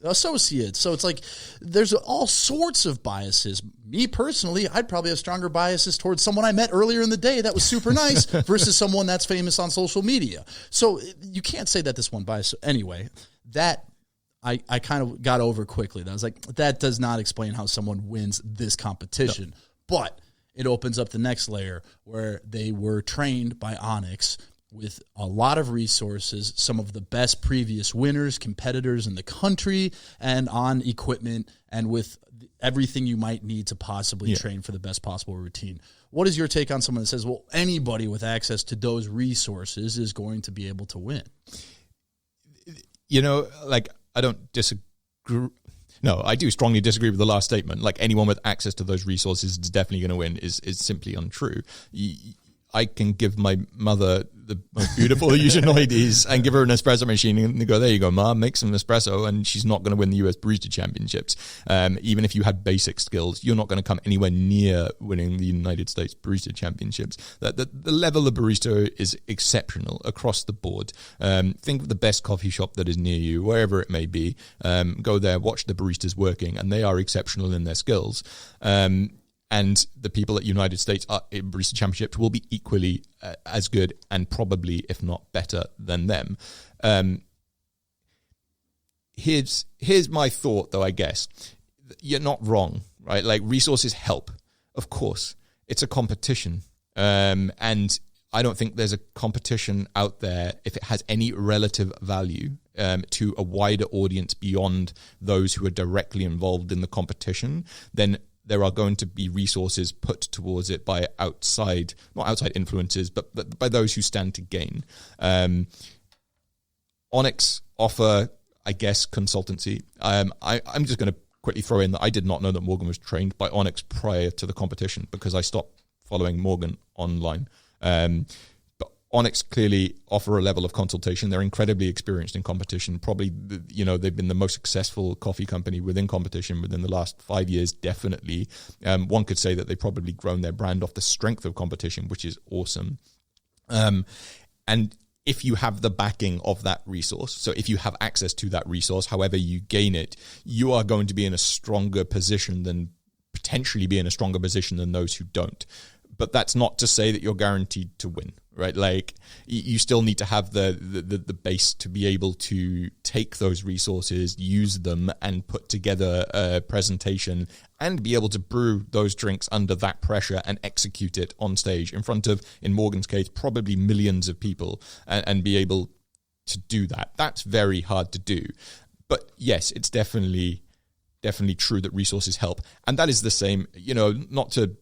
associates. So it's like there's all sorts of biases. Me personally, I'd probably have stronger biases towards someone I met earlier in the day that was super nice versus someone that's famous on social media. So you can't say that this one bias. Anyway, that I kind of got over quickly. I was like, that does not explain how someone wins this competition. No. But it opens up the next layer where they were trained by Onyx with a lot of resources, some of the best previous winners, competitors in the country, and on equipment, and with everything you might need to possibly train for the best possible routine. What is your take on someone that says, well, anybody with access to those resources is going to be able to win? I don't disagree. No, I do strongly disagree with the last statement. Like, anyone with access to those resources is definitely going to win is simply untrue. I can give my mother the most beautiful Eugenioides and give her an espresso machine and go, there you go, Ma, make some espresso, and she's not going to win the US Barista Championships. Even if you had basic skills, you're not going to come anywhere near winning the United States Barista Championships. The level of barista is exceptional across the board. Think of the best coffee shop that is near you, wherever it may be. Go there, watch the baristas working, and they are exceptional in their skills. And the people at United States Barista Championships will be equally as good and probably, if not better, than them. Here's my thought, though, I guess. You're not wrong, right? Like, resources help. Of course. It's a competition. And I don't think there's a competition out there, if it has any relative value to a wider audience beyond those who are directly involved in the competition, then there are going to be resources put towards it by not outside influences, but by those who stand to gain. Onyx offer, I guess, consultancy. I'm just going to quickly throw in that I did not know that Morgan was trained by Onyx prior to the competition because I stopped following Morgan online. But Onyx clearly offer a level of consultation. They're incredibly experienced in competition. Probably, they've been the most successful coffee company within competition within the last 5 years, definitely. One could say that they've probably grown their brand off the strength of competition, which is awesome. And if you have the backing of that resource, so if you have access to that resource, however you gain it, you are going to be in a stronger position than those who don't. But that's not to say that you're guaranteed to win, right? Like you still need to have the base to be able to take those resources, use them, and put together a presentation and be able to brew those drinks under that pressure and execute it on stage in front of, in Morgan's case, probably millions of people, and be able to do that. That's very hard to do. But yes, it's definitely true that resources help. And that is the same, not to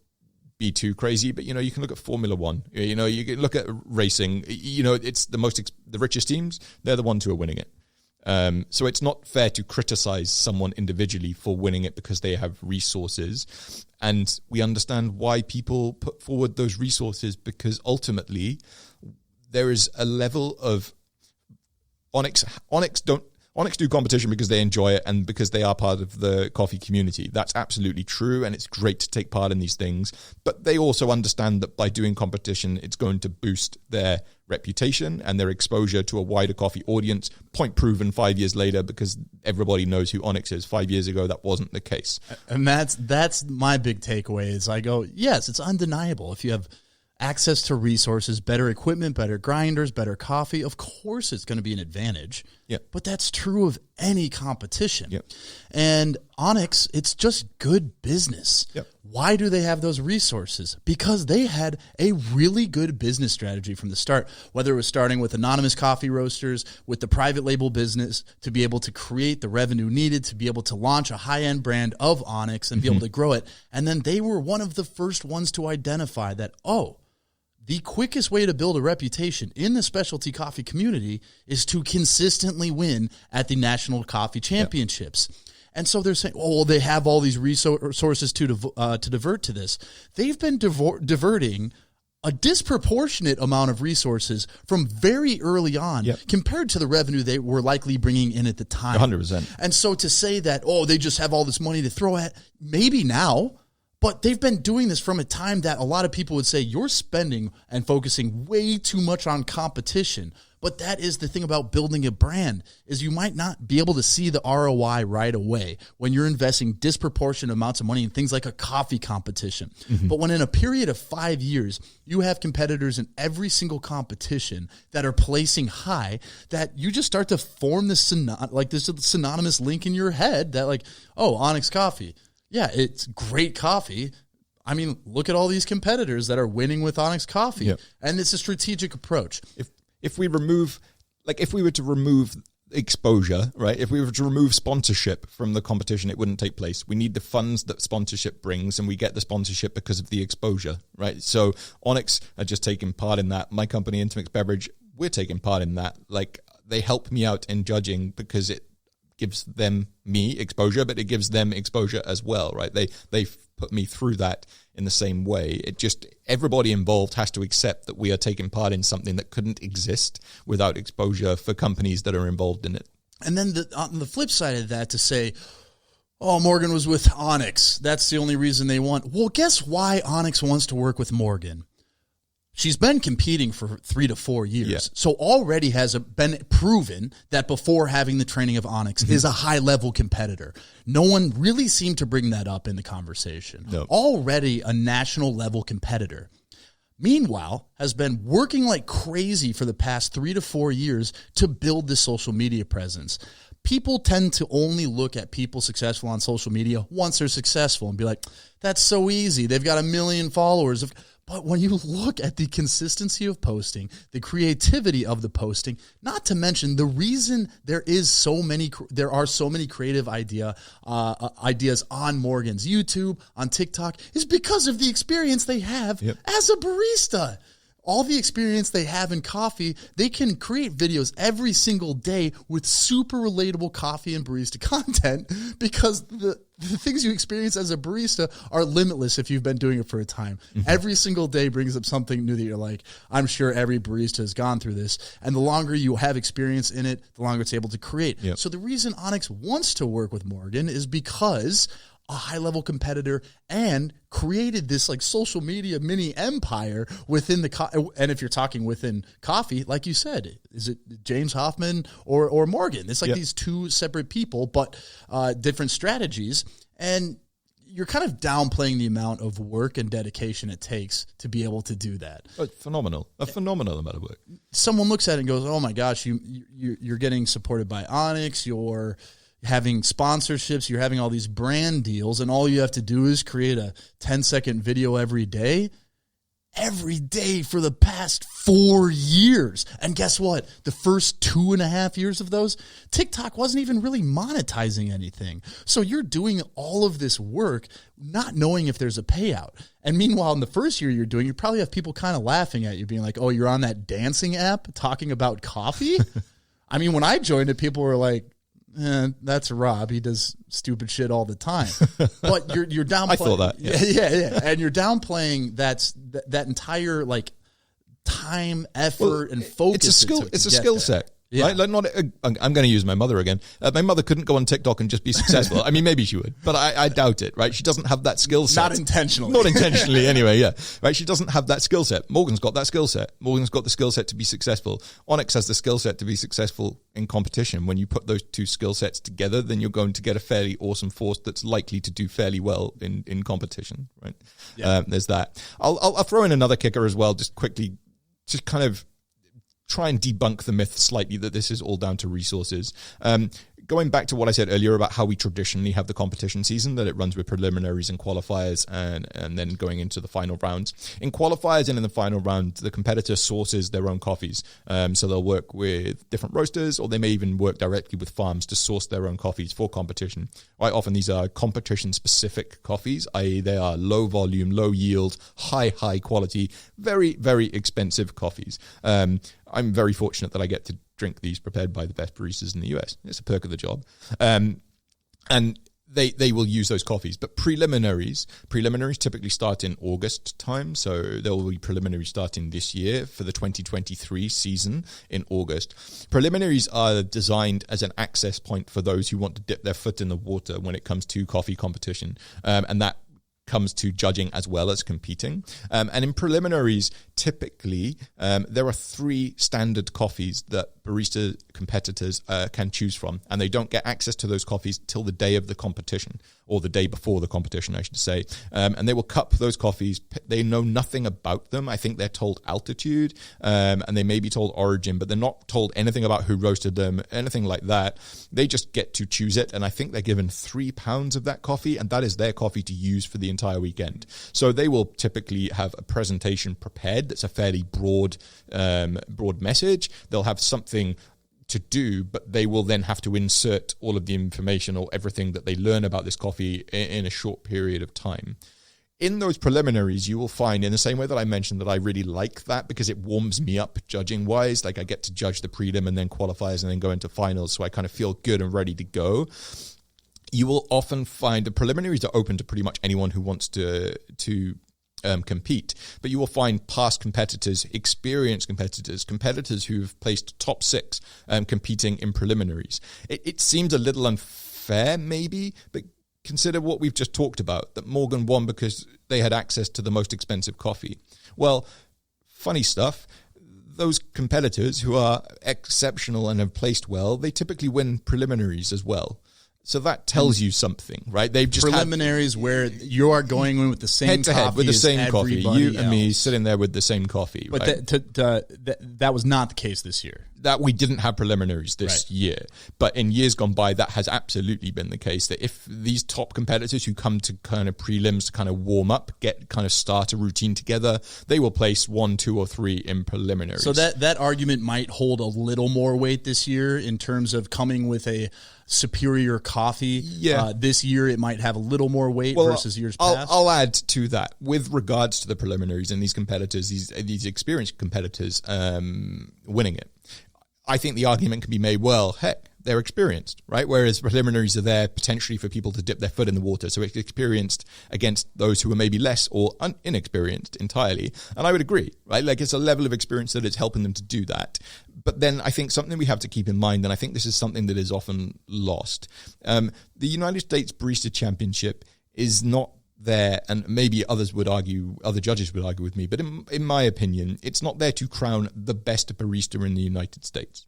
be too crazy, but, you can look at Formula One, you can look at racing, it's the richest teams, they're the ones who are winning it. So it's not fair to criticize someone individually for winning it because they have resources. And we understand why people put forward those resources, because ultimately there is a level of Onyx do competition because they enjoy it and because they are part of the coffee community. That's absolutely true, and it's great to take part in these things. But they also understand that by doing competition, it's going to boost their reputation and their exposure to a wider coffee audience. Point proven 5 years later, because everybody knows who Onyx is. 5 years ago, that wasn't the case. And that's my big takeaway is I go, yes, it's undeniable. If you have access to resources, better equipment, better grinders, better coffee, of course it's going to be an advantage. Yep. But that's true of any competition. Yep. And Onyx, it's just good business. Yep. Why do they have those resources? Because they had a really good business strategy from the start, whether it was starting with anonymous coffee roasters, with the private label business, to be able to create the revenue needed to be able to launch a high-end brand of Onyx and be able to grow it. And then they were one of the first ones to identify that, the quickest way to build a reputation in the specialty coffee community is to consistently win at the National Coffee Championships. Yep. And so they're saying, they have all these resources to divert to this. They've been diverting a disproportionate amount of resources from very early on compared to the revenue they were likely bringing in at the time. 100%. And so to say that, they just have all this money to throw at, maybe now, but they've been doing this from a time that a lot of people would say you're spending and focusing way too much on competition. But that is the thing about building a brand, is you might not be able to see the ROI right away when you're investing disproportionate amounts of money in things like a coffee competition. Mm-hmm. But when in a period of 5 years, you have competitors in every single competition that are placing high, that you just start to form this synonymous link in your head that Onyx Coffee. Yeah, it's great coffee. I mean, look at all these competitors that are winning with Onyx Coffee. Yep. And it's a strategic approach. If we were to remove exposure, right? If we were to remove sponsorship from the competition, it wouldn't take place. We need the funds that sponsorship brings, and we get the sponsorship because of the exposure, right? So Onyx are just taking part in that. My company, Intermix Beverage, we're taking part in that. They help me out in judging because it gives me exposure, but it gives them exposure as well, right? They put me through that in the same way. Everybody involved has to accept that we are taking part in something that couldn't exist without exposure for companies that are involved in it. And then on the flip side of that, to say, Morgan was with Onyx, that's the only reason they won. Well, guess why Onyx wants to work with Morgan? She's been competing for 3 to 4 years, so already has been proven that before having the training of Onyx is a high-level competitor. No one really seemed to bring that up in the conversation. Nope. Already a national-level competitor. Meanwhile, has been working like crazy for the past 3 to 4 years to build this social media presence. People tend to only look at people successful on social media once they're successful and be like, that's so easy. They've got 1 million followers. But when you look at the consistency of posting, the creativity of the posting, not to mention the reason there are so many creative ideas on Morgan's YouTube, on TikTok, is because of the experience they have as a barista. All the experience they have in coffee, they can create videos every single day with super relatable coffee and barista content, because the things you experience as a barista are limitless if you've been doing it for a time. Mm-hmm. Every single day brings up something new that you're like, I'm sure every barista has gone through this. And the longer you have experience in it, the longer it's able to create. Yep. So the reason Onyx wants to work with Morgan is because a high-level competitor and created this social media mini empire within and if you're talking within coffee, like you said, is it James Hoffman or Morgan? It's these two separate people, but different strategies. And you're kind of downplaying the amount of work and dedication it takes to be able to do that. A phenomenal amount of work. Someone looks at it and goes, "Oh my gosh, you're getting supported by Onyx. You're having sponsorships. You're having all these brand deals, and all you have to do is create a 10-second video every day." Every day for the past 4 years. And guess what? The first 2.5 years of those, TikTok wasn't even really monetizing anything. So you're doing all of this work not knowing if there's a payout. And meanwhile, in the first year you're doing, you probably have people kind of laughing at you, being like, "Oh, you're on that dancing app talking about coffee?" I mean, when I joined it, people were like, "That's Rob. He does stupid shit all the time." But you're downplaying. I thought that. Yeah. And you're downplaying that entire like time, effort, and focus. It's a skill. It's a skill set. Yeah. Right? Like I'm going to use my mother again. My mother couldn't go on TikTok and just be successful. I mean, maybe she would, but I doubt it, right? She doesn't have that skill set. Not intentionally. Not intentionally anyway, yeah. Right? She doesn't have that skill set. Morgan's got that skill set. Morgan's got the skill set to be successful. Onyx has the skill set to be successful in competition. When you put those two skill sets together, then you're going to get a fairly awesome force that's likely to do fairly well in competition, right? Yeah. There's that. I'll throw in another kicker as well, just quickly, just kind of try and debunk the myth slightly that this is all down to resources. Going back to what I said earlier about how we traditionally have the competition season, that it runs with preliminaries and qualifiers and then going into the final rounds. In qualifiers and in the final round, the competitor sources their own coffees. So they'll work with different roasters, or they may even work directly with farms to source their own coffees for competition. Quite often these are competition-specific coffees, i.e. they are low volume, low yield, high quality, very, very expensive coffees. I'm very fortunate that I get to drink these prepared by the best baristas in the US. It's a perk of the job. And they will use those coffees. But preliminaries typically start in August time. So there will be preliminaries starting this year for the 2023 season in August. Preliminaries are designed as an access point for those who want to dip their foot in the water when it comes to coffee competition. And that comes to judging as well as competing. And in preliminaries, typically, there are 3 standard coffees that barista competitors can choose from, and they don't get access to those coffees till the day of the competition, or the day before the competition, I should say. And they will cup those coffees. They know nothing about them. I think they're told altitude, and they may be told origin, but they're not told anything about who roasted them, anything like that. They just get to choose it, and I think they're given 3 pounds of that coffee, and that is their coffee to use for the entire weekend. So they will typically have a presentation prepared that's a fairly broad message. They'll have something to do, but they will then have to insert all of the information or everything that they learn about this coffee in a short period of time. In those preliminaries, you will find, in the same way that I mentioned that I really like that because it warms me up judging wise, like I get to judge the prelim and then qualifiers and then go into finals, so I kind of feel good and ready to go. You will often find the preliminaries are open to pretty much anyone who wants to compete, but you will find past competitors, experienced competitors who've placed top 6 competing in preliminaries. It seems a little unfair maybe, but consider what we've just talked about, that Morgan won because they had access to the most expensive coffee. Well, funny stuff, those competitors who are exceptional and have placed well, they typically win preliminaries as well. So that tells you something, right? They've just preliminaries where you are going in with the same head to head with the same coffee. You and me else. Sitting there with the same coffee. But right? that was not the case this year. That we didn't have preliminaries this year. But in years gone by, that has absolutely been the case. That if these top competitors who come to kind of prelims to kind of warm up, start a routine together, they will place 1, 2, or 3 in preliminaries. So that argument might hold a little more weight this year in terms of coming with a superior coffee. Yeah. This year it might have a little more weight versus years past. I'll add to that with regards to the preliminaries and these competitors, these experienced competitors winning it. I think the argument can be made, well, heck, they're experienced, right? Whereas preliminaries are there potentially for people to dip their foot in the water. So it's experienced against those who are maybe less or inexperienced entirely. And I would agree, right? Like it's a level of experience that is helping them to do that. But then I think something we have to keep in mind, and I think this is something that is often lost. The United States Barista Championship is not there, and maybe other judges would argue with me, but in my opinion, it's not there to crown the best barista in the United States.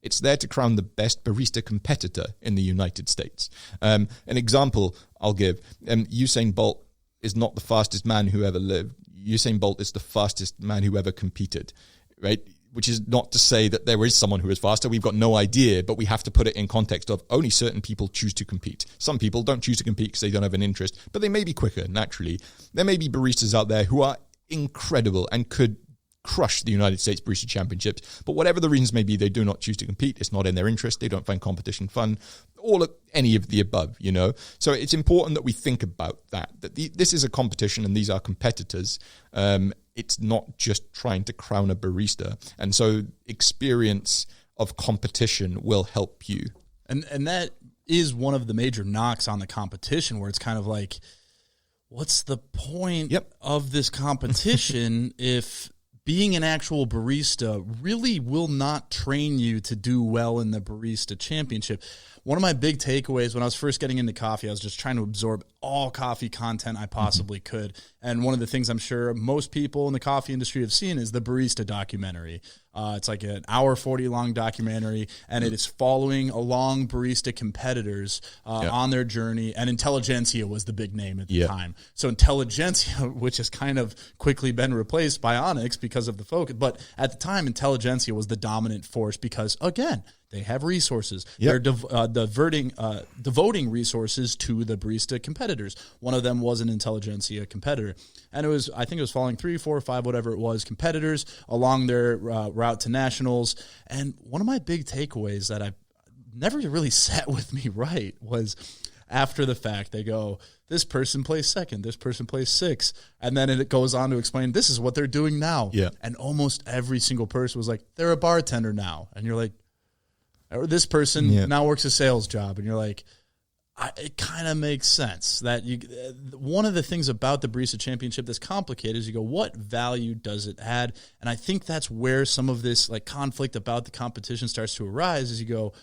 It's there to crown the best barista competitor in the United States. An example I'll give, Usain Bolt is not the fastest man who ever lived. Usain Bolt is the fastest man who ever competed, right? Which is not to say that there is someone who is faster. We've got no idea, but we have to put it in context of only certain people choose to compete. Some people don't choose to compete because they don't have an interest, but they may be quicker naturally. There may be baristas out there who are incredible and could crush the United States Barista Championships, but whatever the reasons may be, they do not choose to compete. It's not in their interest. They don't find competition fun, any of the above, you know. So it's important that we think about that this is a competition and these are competitors. It's not just trying to crown a barista. And so experience of competition will help you. And that is one of the major knocks on the competition, where it's kind of like, what's the point of this competition if being an actual barista really will not train you to do well in the Barista Championship? One of my big takeaways when I was first getting into coffee, I was just trying to absorb all coffee content I possibly could. And one of the things I'm sure most people in the coffee industry have seen is the Barista Documentary. It's like an hour 40 long documentary, and it is following along barista competitors on their journey. And Intelligentsia was the big name at the time. So Intelligentsia, which has kind of quickly been replaced by Onyx because of the focus. But at the time, Intelligentsia was the dominant force because, again, they have resources. They're devoting resources to the barista competitors. One of them was an Intelligentsia competitor. And I think it was following 3, 4, 5, whatever it was, competitors along their route to nationals. And one of my big takeaways that I never really sat with me right was after the fact, they go, this person plays second, this person plays sixth. And then it goes on to explain, this is what they're doing now. Yeah. And almost every single person was like, they're a bartender now. And you're like, or this person now works a sales job, and you're like, it kind of makes sense that one of the things about the Barista Championship that's complicated is you go, what value does it add? And I think that's where some of this like conflict about the competition starts to arise, is you go,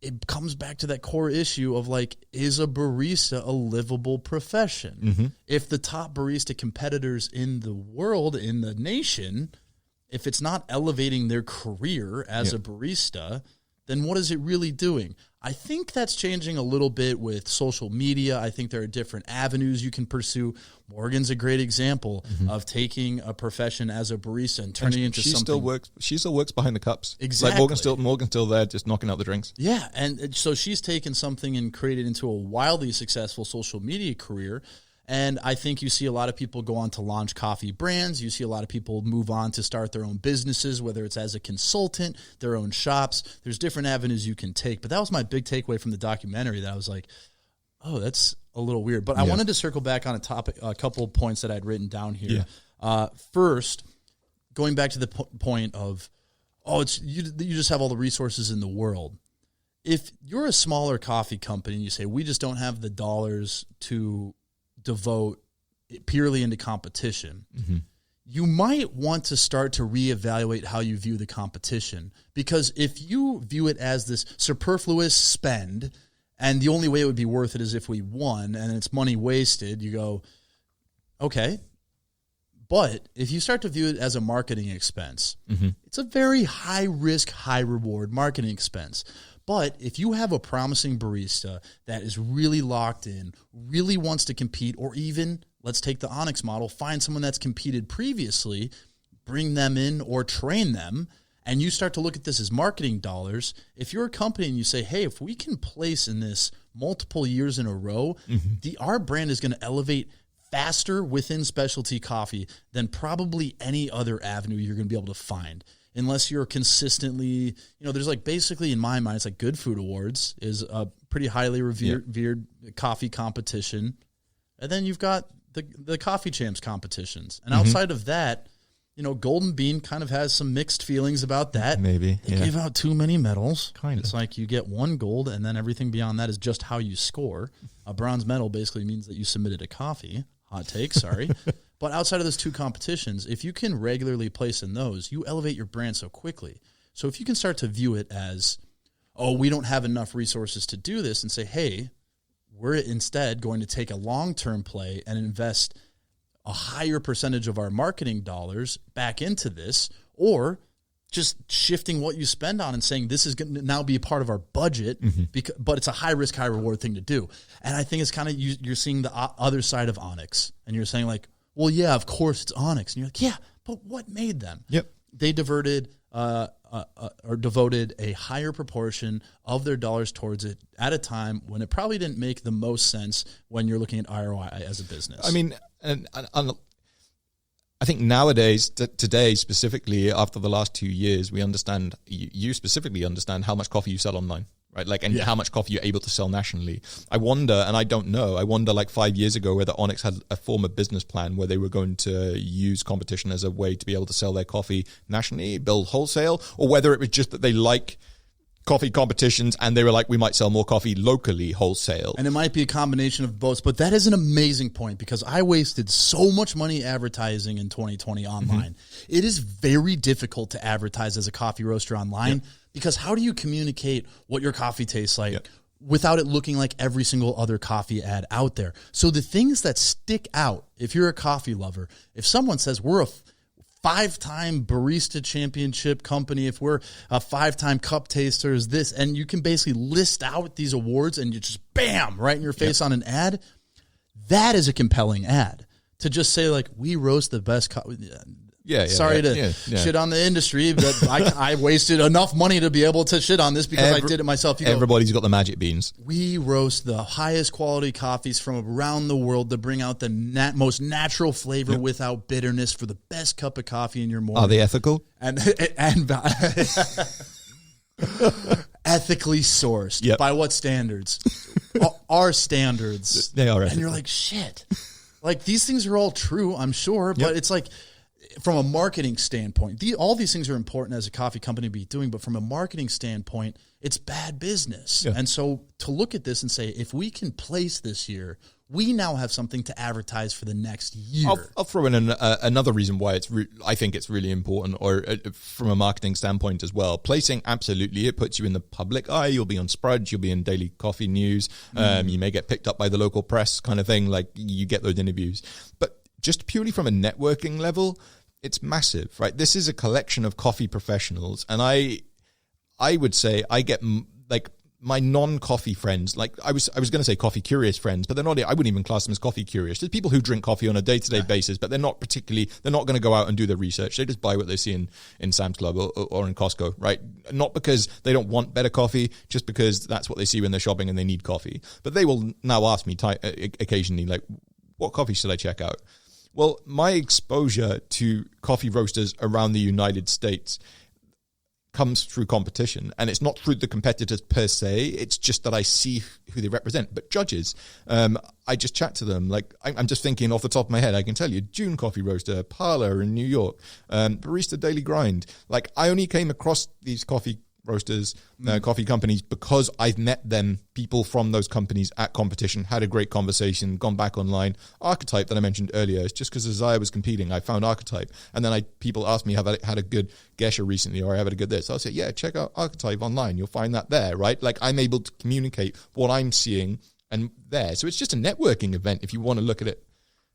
it comes back to that core issue of like, is a barista a livable profession? Mm-hmm. If the top barista competitors in the world, in the nation, if it's not elevating their career as a barista, then what is it really doing? I think that's changing a little bit with social media. I think there are different avenues you can pursue. Morgan's a great example of taking a profession as a barista and turning it into something. She still works behind the cups. Exactly. Like Morgan's still there, just knocking out the drinks. Yeah, and so she's taken something and created into a wildly successful social media career. And I think you see a lot of people go on to launch coffee brands. You see a lot of people move on to start their own businesses, whether it's as a consultant, their own shops. There's different avenues you can take. But that was my big takeaway from the documentary, that I was like, oh, that's a little weird. But I wanted to circle back on a couple of points that I'd written down here. Yeah. First, going back to the point of, you just have all the resources in the world. If you're a smaller coffee company and you say, we just don't have the dollars to devote purely into competition, you might want to start to reevaluate how you view the competition. Because if you view it as this superfluous spend, and the only way it would be worth it is if we won, and it's money wasted, you go, okay. But if you start to view it as a marketing expense, it's a very high risk, high reward marketing expense. But if you have a promising barista that is really locked in, really wants to compete, or even, let's take the Onyx model, find someone that's competed previously, bring them in or train them, and you start to look at this as marketing dollars. If you're a company and you say, hey, if we can place in this multiple years in a row, our brand is going to elevate faster within specialty coffee than probably any other avenue you're going to be able to find. Unless you're consistently, there's like basically in my mind, it's like Good Food Awards is a pretty highly revered coffee competition. And then you've got the Coffee Champs competitions. And outside of that, Golden Bean kind of has some mixed feelings about that. Maybe. They give out too many medals. It's like you get one gold and then everything beyond that is just how you score. A bronze medal basically means that you submitted a coffee. Hot take, sorry. But outside of those two competitions, if you can regularly place in those, you elevate your brand so quickly. So if you can start to view it as, we don't have enough resources to do this, and say, hey, we're instead going to take a long-term play and invest a higher percentage of our marketing dollars back into this, or just shifting what you spend on and saying this is going to now be a part of our budget, but it's a high risk, high reward thing to do. And I think it's kind of you're seeing the other side of Onyx, and you're saying like, well, yeah, of course it's Onyx, and you're like, yeah, but what made them? Yep, they devoted a higher proportion of their dollars towards it at a time when it probably didn't make the most sense when you're looking at ROI as a business. I mean, and I think nowadays, today specifically, after the last 2 years, we understand, you specifically understand how much coffee you sell online, right? Like, and how much coffee you're able to sell nationally. I wonder, and I don't know, like 5 years ago whether Onyx had a form of business plan where they were going to use competition as a way to be able to sell their coffee nationally, build wholesale, or whether it was just that they like coffee competitions and they were like, we might sell more coffee locally wholesale. And it might be a combination of both, but that is an amazing point because I wasted so much money advertising in 2020 online. It is very difficult to advertise as a coffee roaster online because how do you communicate what your coffee tastes like without it looking like every single other coffee ad out there? So the things that stick out, if you're a coffee lover, if someone says we're a 5-time Barista Championship company, if we're a 5-time cup tasters, this, and you can basically list out these awards and you just bam, right in your face on an ad. That is a compelling ad to just say like, we roast the best coffee. Sorry to shit on the industry, but I wasted enough money to be able to shit on this because I did it myself. Everybody's got the magic beans. We roast the highest quality coffees from around the world to bring out the most natural flavor without bitterness for the best cup of coffee in your morning. Are they ethical? And ethically sourced. By what standards? Our standards. They are ethical. And you're like, shit. Like, these things are all true, I'm sure, but it's like, from a marketing standpoint, all these things are important as a coffee company to be doing, but from a marketing standpoint, it's bad business. And so to look at this and say, if we can place this here, we now have something to advertise for the next year. I'll throw in another reason why I think it's really important, or from a marketing standpoint as well. Placing, absolutely, it puts you in the public eye. You'll be on Sprudge, you'll be in Daily Coffee News. You may get picked up by the local press kind of thing, like you get those interviews. But just purely from a networking level, it's massive, right? This is a collection of coffee professionals, and I would say I get like my non-coffee friends, like I was going to say coffee curious friends, but they're not. I wouldn't even class them as coffee curious. There's people who drink coffee on a day-to-day basis, but they're not going to go out and do their research. They just buy what they see in Sam's Club or in Costco, right? Not because they don't want better coffee, just because that's what they see when they're shopping and they need coffee. But they will now ask me occasionally, like, what coffee should I check out? Well, my exposure to coffee roasters around the United States comes through competition, and it's not through the competitors per se. It's just that I see who they represent. But judges, I just chat to them. Like, I'm just thinking off the top of my head, I can tell you, June Coffee Roaster, Parlor in New York, Barista Daily Grind. Like, I only came across these coffee roasters, coffee companies, because I've met them, people from those companies at competition, had a great conversation, gone back online. Archetype that I mentioned earlier, it's just because as I was competing, I found Archetype, and then people asked me, have I had a good Gesher recently, or I have had a good this? I'll say, yeah, check out Archetype online. You'll find that there, right? Like, I'm able to communicate what I'm seeing and there. So it's just a networking event if you want to look at it.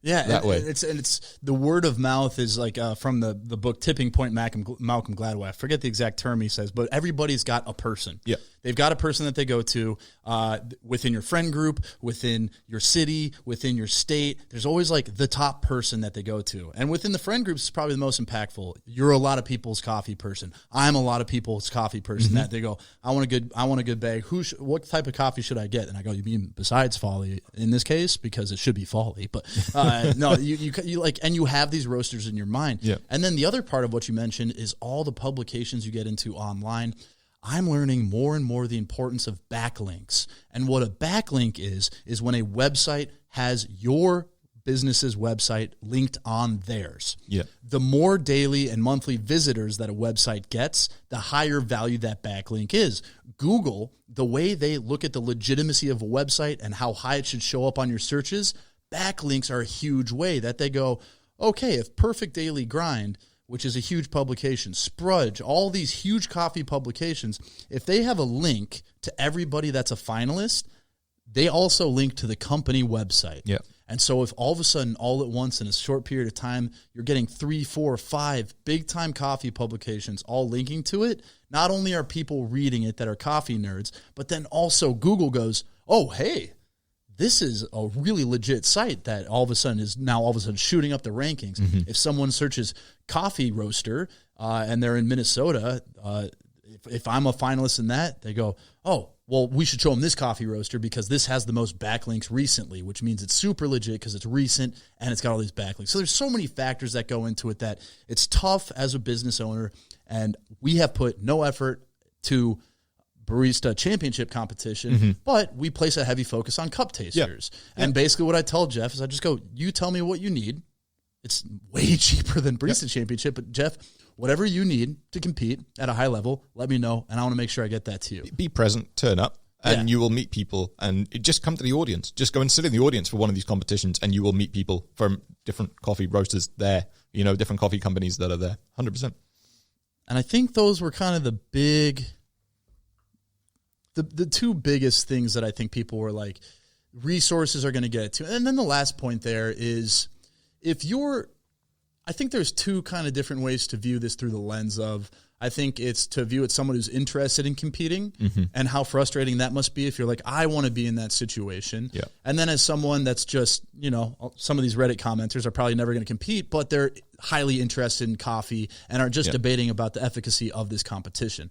Yeah, that way. It's the word of mouth is like from the book Tipping Point, Malcolm Gladwell. I forget the exact term he says, but everybody's got a person. Yeah, they've got a person that they go to within your friend group, within your city, within your state. There's always like the top person that they go to, and within the friend groups, it's probably the most impactful. You're a lot of people's coffee person. I'm a lot of people's coffee person. That they go, I want a good bag. What type of coffee should I get? And I go, you mean besides Folly in this case, because it should be Folly, but. No, you like, and you have these roasters in your mind. Yeah. And then the other part of what you mentioned is all the publications you get into online. I'm learning more and more the importance of backlinks. And what a backlink is when a website has your business's website linked on theirs. Yeah. The more daily and monthly visitors that a website gets, the higher value that backlink is. Google, the way they look at the legitimacy of a website and how high it should show up on your searches, backlinks are a huge way that they go, okay, if Perfect Daily Grind, which is a huge publication, Sprudge, all these huge coffee publications, if they have a link to everybody that's a finalist, they also link to the company website. Yeah. And so if all of a sudden, all at once in a short period of time, you're getting 3, 4, 5 big-time coffee publications all linking to it, not only are people reading it that are coffee nerds, but then also Google goes, oh, hey, this is a really legit site that all of a sudden is now all of a sudden shooting up the rankings. Mm-hmm. If someone searches coffee roaster and they're in Minnesota, if I'm a finalist in that, they go, oh, well, we should show them this coffee roaster because this has the most backlinks recently, which means it's super legit because it's recent and it's got all these backlinks. So there's so many factors that go into it that it's tough as a business owner, and we have put no effort to Barista Championship competition, but we place a heavy focus on cup tasters. Yeah. And basically what I tell Jeff is I just go, you tell me what you need. It's way cheaper than Barista Championship, but Jeff, whatever you need to compete at a high level, let me know, and I want to make sure I get that to you. Be present, turn up, and you will meet people, and just come to the audience. Just go and sit in the audience for one of these competitions, and you will meet people from different coffee roasters there, different coffee companies that are there, 100%. And I think those were kind of the two biggest things that I think people were like, resources are going to get to. And then the last point there is, I think there's two kind of different ways to view this through the lens of, I think it's to view it someone who's interested in competing and how frustrating that must be if you're like, I want to be in that situation. Yeah. And then as someone that's just, some of these Reddit commenters are probably never going to compete, but they're highly interested in coffee and are just debating about the efficacy of this competition.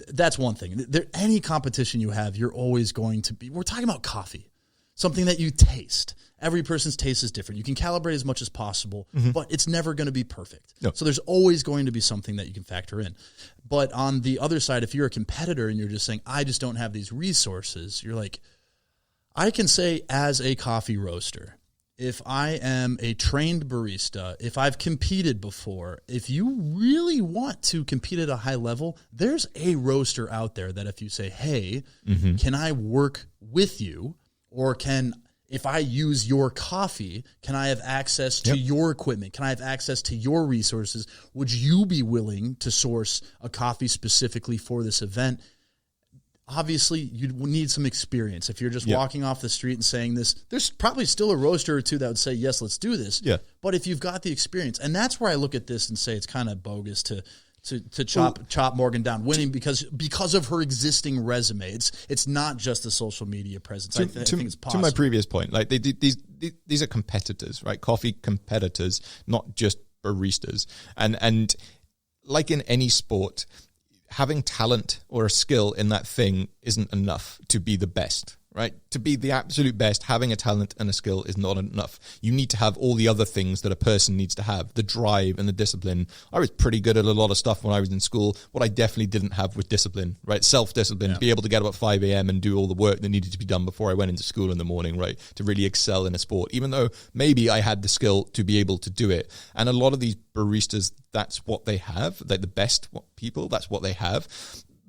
That's one thing. Any competition you have, you're always going to be, we're talking about coffee, something that you taste. Every person's taste is different. You can calibrate as much as possible, but it's never going to be perfect. No. So there's always going to be something that you can factor in. But on the other side, if you're a competitor and you're just saying, I just don't have these resources, you're like, I can say as a coffee roaster, if I am a trained barista, if I've competed before, if you really want to compete at a high level, there's a roaster out there that if you say, hey, can I work with you? Or if I use your coffee, can I have access to your equipment? Can I have access to your resources? Would you be willing to source a coffee specifically for this event? Obviously, you need some experience. If you're just walking off the street and saying this, there's probably still a roaster or two that would say, yes, let's do this. Yeah. But if you've got the experience, and that's where I look at this and say it's kind of bogus to chop Morgan down winning because of her existing resume. It's not just the social media presence. I think it's possible. To my previous point, like these are competitors, right? Coffee competitors, not just baristas. And like in any sport, having talent or a skill in that thing isn't enough to be the best, right? To be the absolute best, having a talent and a skill is not enough. You need to have all the other things that a person needs to have, the drive and the discipline. I was pretty good at a lot of stuff when I was in school. What I definitely didn't have was discipline, right? Self-discipline, to be able to get up at 5 a.m. and do all the work that needed to be done before I went into school in the morning, right? To really excel in a sport, even though maybe I had the skill to be able to do it. And a lot of these baristas, that's what they have. They're the best people, that's what they have.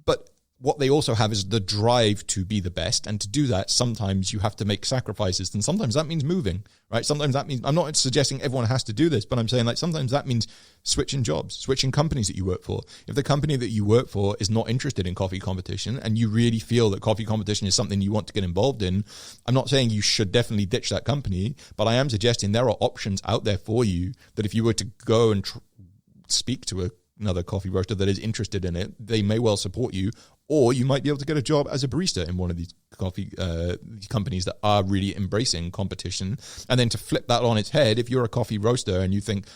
But what they also have is the drive to be the best. And to do that, sometimes you have to make sacrifices. And sometimes that means moving, right? Sometimes that means, I'm not suggesting everyone has to do this, but I'm saying like sometimes that means switching jobs, switching companies that you work for. If the company that you work for is not interested in coffee competition and you really feel that coffee competition is something you want to get involved in, I'm not saying you should definitely ditch that company, but I am suggesting there are options out there for you that if you were to go and speak to another coffee roaster that is interested in it, they may well support you, or you might be able to get a job as a barista in one of these coffee companies that are really embracing competition. And then to flip that on its head, if you're a coffee roaster and you think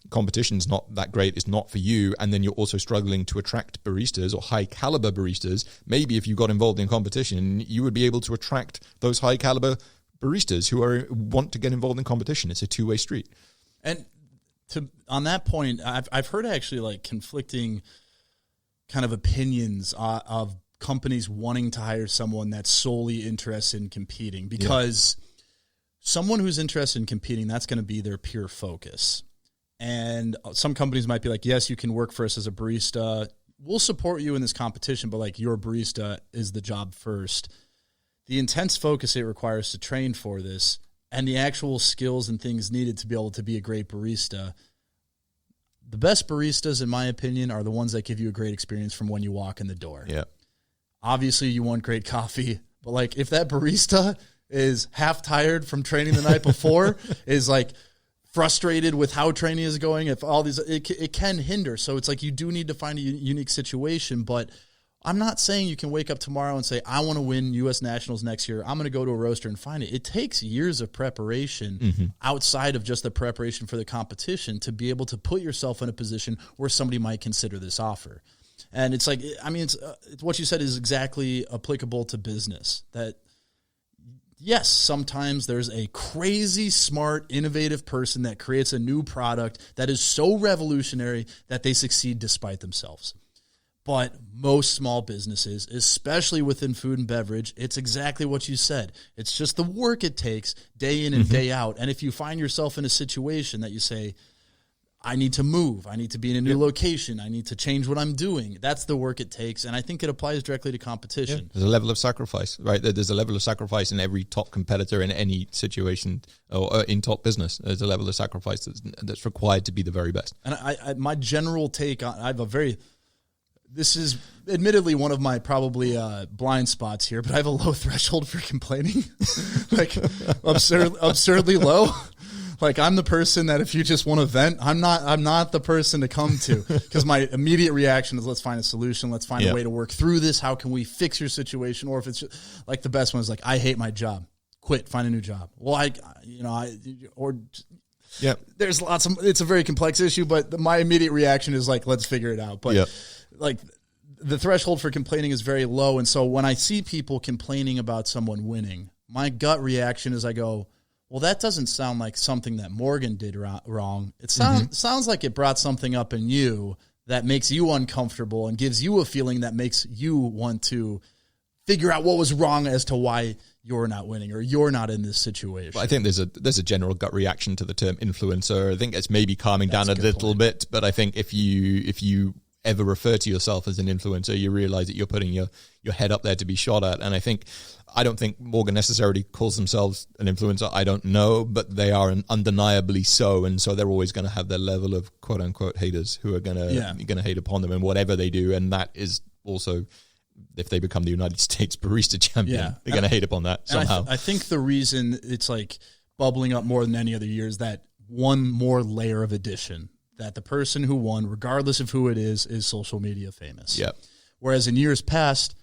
competition's not that great, it's not for you, and then you're also struggling to attract baristas or high caliber baristas, maybe if you got involved in competition, you would be able to attract those high caliber baristas who want to get involved in competition. It's a two-way street. And on that point, I've heard actually like conflicting kind of opinions of companies wanting to hire someone that's solely interested in competing, because someone who's interested in competing, that's going to be their pure focus. And some companies might be like, yes, you can work for us as a barista. We'll support you in this competition, but like your barista is the job first. The intense focus it requires to train for this and the actual skills and things needed to be able to be a great barista. The best baristas, in my opinion, are the ones that give you a great experience from when you walk in the door. Yeah. Obviously, you want great coffee, but like if that barista is half tired from training the night before, is like frustrated with how training is going, if all these, it can hinder. So it's like you do need to find a unique situation, but I'm not saying you can wake up tomorrow and say, I want to win U.S. Nationals next year. I'm going to go to a roaster and find it. It takes years of preparation outside of just the preparation for the competition to be able to put yourself in a position where somebody might consider this offer. And it's like, I mean, it's what you said is exactly applicable to business. That, yes, sometimes there's a crazy, smart, innovative person that creates a new product that is so revolutionary that they succeed despite themselves. But most small businesses, especially within food and beverage, it's exactly what you said. It's just the work it takes day in and day out. And if you find yourself in a situation that you say, I need to move, I need to be in a new location, I need to change what I'm doing, that's the work it takes. And I think it applies directly to competition. Yeah. There's a level of sacrifice, right? There's a level of sacrifice in every top competitor in any situation or in top business. There's a level of sacrifice that's required to be the very best. And I my general take on, I have a very... This is admittedly one of my probably blind spots here, but I have a low threshold for complaining, like absurdly low. Like I'm the person that if you just want to vent, I'm not the person to come to, because my immediate reaction is let's find a solution, let's find a way to work through this. How can we fix your situation? Or if it's just, like the best one is like I hate my job, quit, find a new job. Well, there's lots of, it's a very complex issue, but my immediate reaction is like let's figure it out. But like the threshold for complaining is very low. And so when I see people complaining about someone winning, my gut reaction is I go, well, that doesn't sound like something that Morgan did wrong. It sounds like it brought something up in you that makes you uncomfortable and gives you a feeling that makes you want to figure out what was wrong as to why you're not winning or you're not in this situation. Well, I think there's a general gut reaction to the term influencer. I think it's maybe calming down a little bit, but I think if you ever refer to yourself as an influencer, you realize that you're putting your head up there to be shot at. And I don't think Morgan necessarily calls themselves an influencer. I don't know, but they are undeniably so. And so they're always going to have their level of quote unquote haters who are going to hate upon them in whatever they do. And that is also, if they become the United States Barista Champion, they're going to hate upon that somehow. I think the reason it's like bubbling up more than any other year is that one more layer of addition, that the person who won, regardless of who it is social media famous. Yep. Whereas in years past,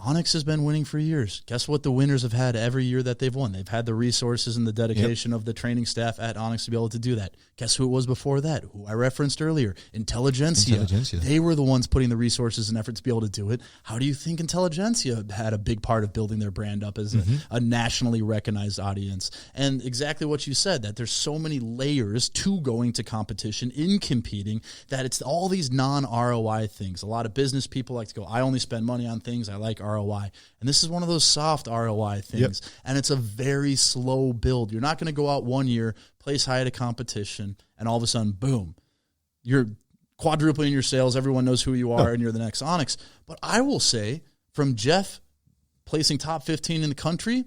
Onyx has been winning for years. Guess what the winners have had every year that they've won? They've had the resources and the dedication of the training staff at Onyx to be able to do that. Guess who it was before that? Who I referenced earlier, Intelligentsia. They were the ones putting the resources and effort to be able to do it. How do you think Intelligentsia had a big part of building their brand up as a nationally recognized audience? And exactly what you said, that there's so many layers to going to competition, in competing, that it's all these non-ROI things. A lot of business people like to go, I only spend money on things I like ROI. And this is one of those soft ROI things. And it's a very slow build. You're not going to go out one year, place high at a competition, and all of a sudden, boom, you're quadrupling your sales. Everyone knows who you are, and you're the next Onyx. But I will say, from Jeff placing top 15 in the country,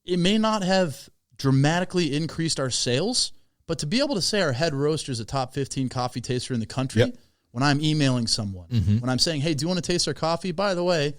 it may not have dramatically increased our sales, but to be able to say our head roaster is a top 15 coffee taster in the country, when I'm emailing someone, when I'm saying, hey, do you want to taste our coffee? By the way,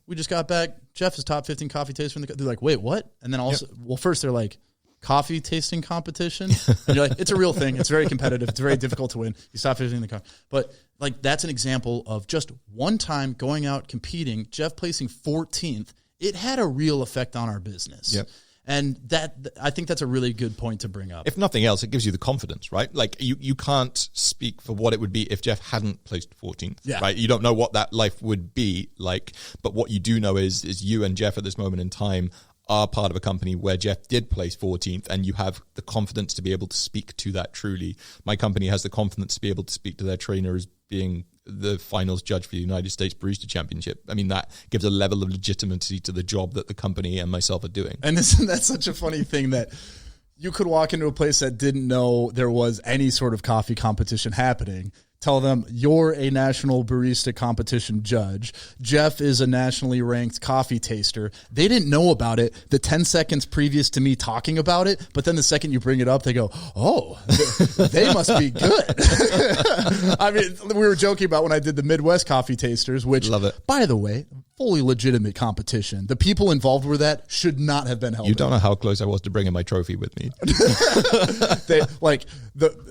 we just got back, Jeff is top 15 coffee taster in the country. They're like, wait, what? And then also, well, first they're like, coffee tasting competition? And you're like, it's a real thing. It's very competitive. It's very difficult to win. You stop tasting the coffee. But like, that's an example of just one time going out competing, Jeff placing 14th. It had a real effect on our business. And that, I think that's a really good point to bring up. If nothing else, it gives you the confidence, right? Like you can't speak for what it would be if Jeff hadn't placed 14th, right? You don't know what that life would be like, but what you do know is you and Jeff at this moment in time are part of a company where Jeff did place 14th, and you have the confidence to be able to speak to that truly. My company has the confidence to be able to speak to their trainer as being the finals judge for the United States Barista Championship. I mean, that gives a level of legitimacy to the job that the company and myself are doing. And isn't that such a funny thing that you could walk into a place that didn't know there was any sort of coffee competition happening, tell them you're a national barista competition judge, Jeff is a nationally ranked coffee taster. They didn't know about it the 10 seconds previous to me talking about it, but then the second you bring it up, they go, oh, they must be good. I mean, we were joking about when I did the Midwest coffee tasters, which, love it. By the way, fully legitimate competition. The people involved with that should not have been held. You don't know how close I was to bringing my trophy with me.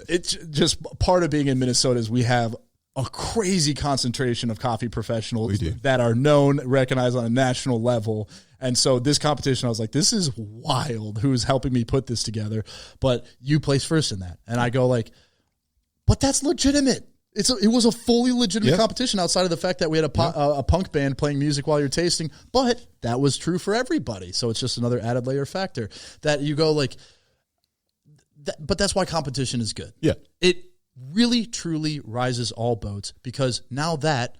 It's just part of being in Minnesota is we have a crazy concentration of coffee professionals that are known, recognized on a national level. And so this competition, I was like, this is wild. Who's helping me put this together? But you placed first in that. And I go like, but that's legitimate. It was a fully legitimate competition outside of the fact that we had a punk band playing music while you're tasting. But that was true for everybody. So it's just another added layer factor that you go like, but that's why competition is good. Yeah. It really, truly rises all boats because now that,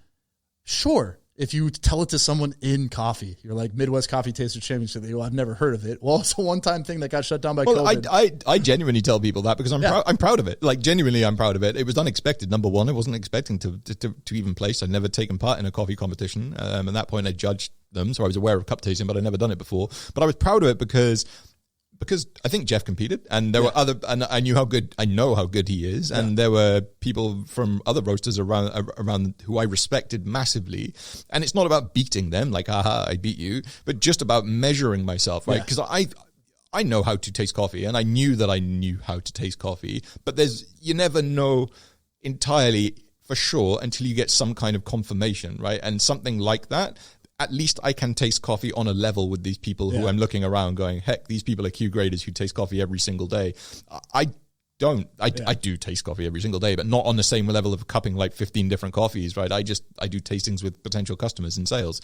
sure, if you tell it to someone in coffee, you're like Midwest Coffee Taster Championship, well, I've never heard of it. Well, it's a one-time thing that got shut down by COVID. I genuinely tell people that because I'm proud of it. Like, genuinely, I'm proud of it. It was unexpected. Number one, I wasn't expecting to even place. I'd never taken part in a coffee competition. At that point, I judged them, so I was aware of cup tasting, but I'd never done it before. But I was proud of it because I think Jeff competed, and there were other, and I know how good he is, and there were people from other roasters around who I respected massively. And it's not about beating them, like, aha, I beat you, but just about measuring myself, right? Because I know how to taste coffee, and I knew that I knew how to taste coffee, but you never know entirely for sure until you get some kind of confirmation, right? And something like that, at least I can taste coffee on a level with these people who I'm looking around going, heck, these people are Q graders who taste coffee every single day. I don't. I do taste coffee every single day, but not on the same level of cupping like 15 different coffees, right? I do tastings with potential customers in sales.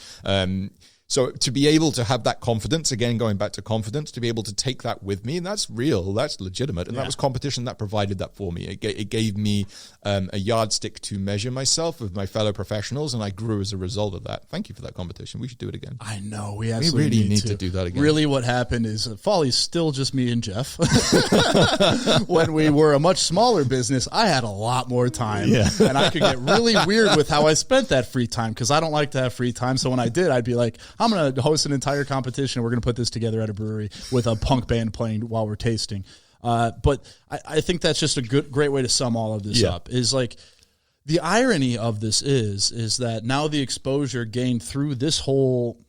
So to be able to have that confidence, again, going back to confidence, to be able to take that with me, and that's real, that's legitimate. And that was competition that provided that for me. It gave me a yardstick to measure myself with my fellow professionals, and I grew as a result of that. Thank you for that competition. We should do it again. I know. We absolutely really need to do that again. Really what happened is Folly's still just me and Jeff. When we were a much smaller business, I had a lot more time. Yeah. And I could get really weird with how I spent that free time because I don't like to have free time. So when I did, I'd be like, I'm going to host an entire competition. We're going to put this together at a brewery with a punk band playing while we're tasting. But I think that's just a great way to sum all of this up is like the irony of this is that now the exposure gained through this whole,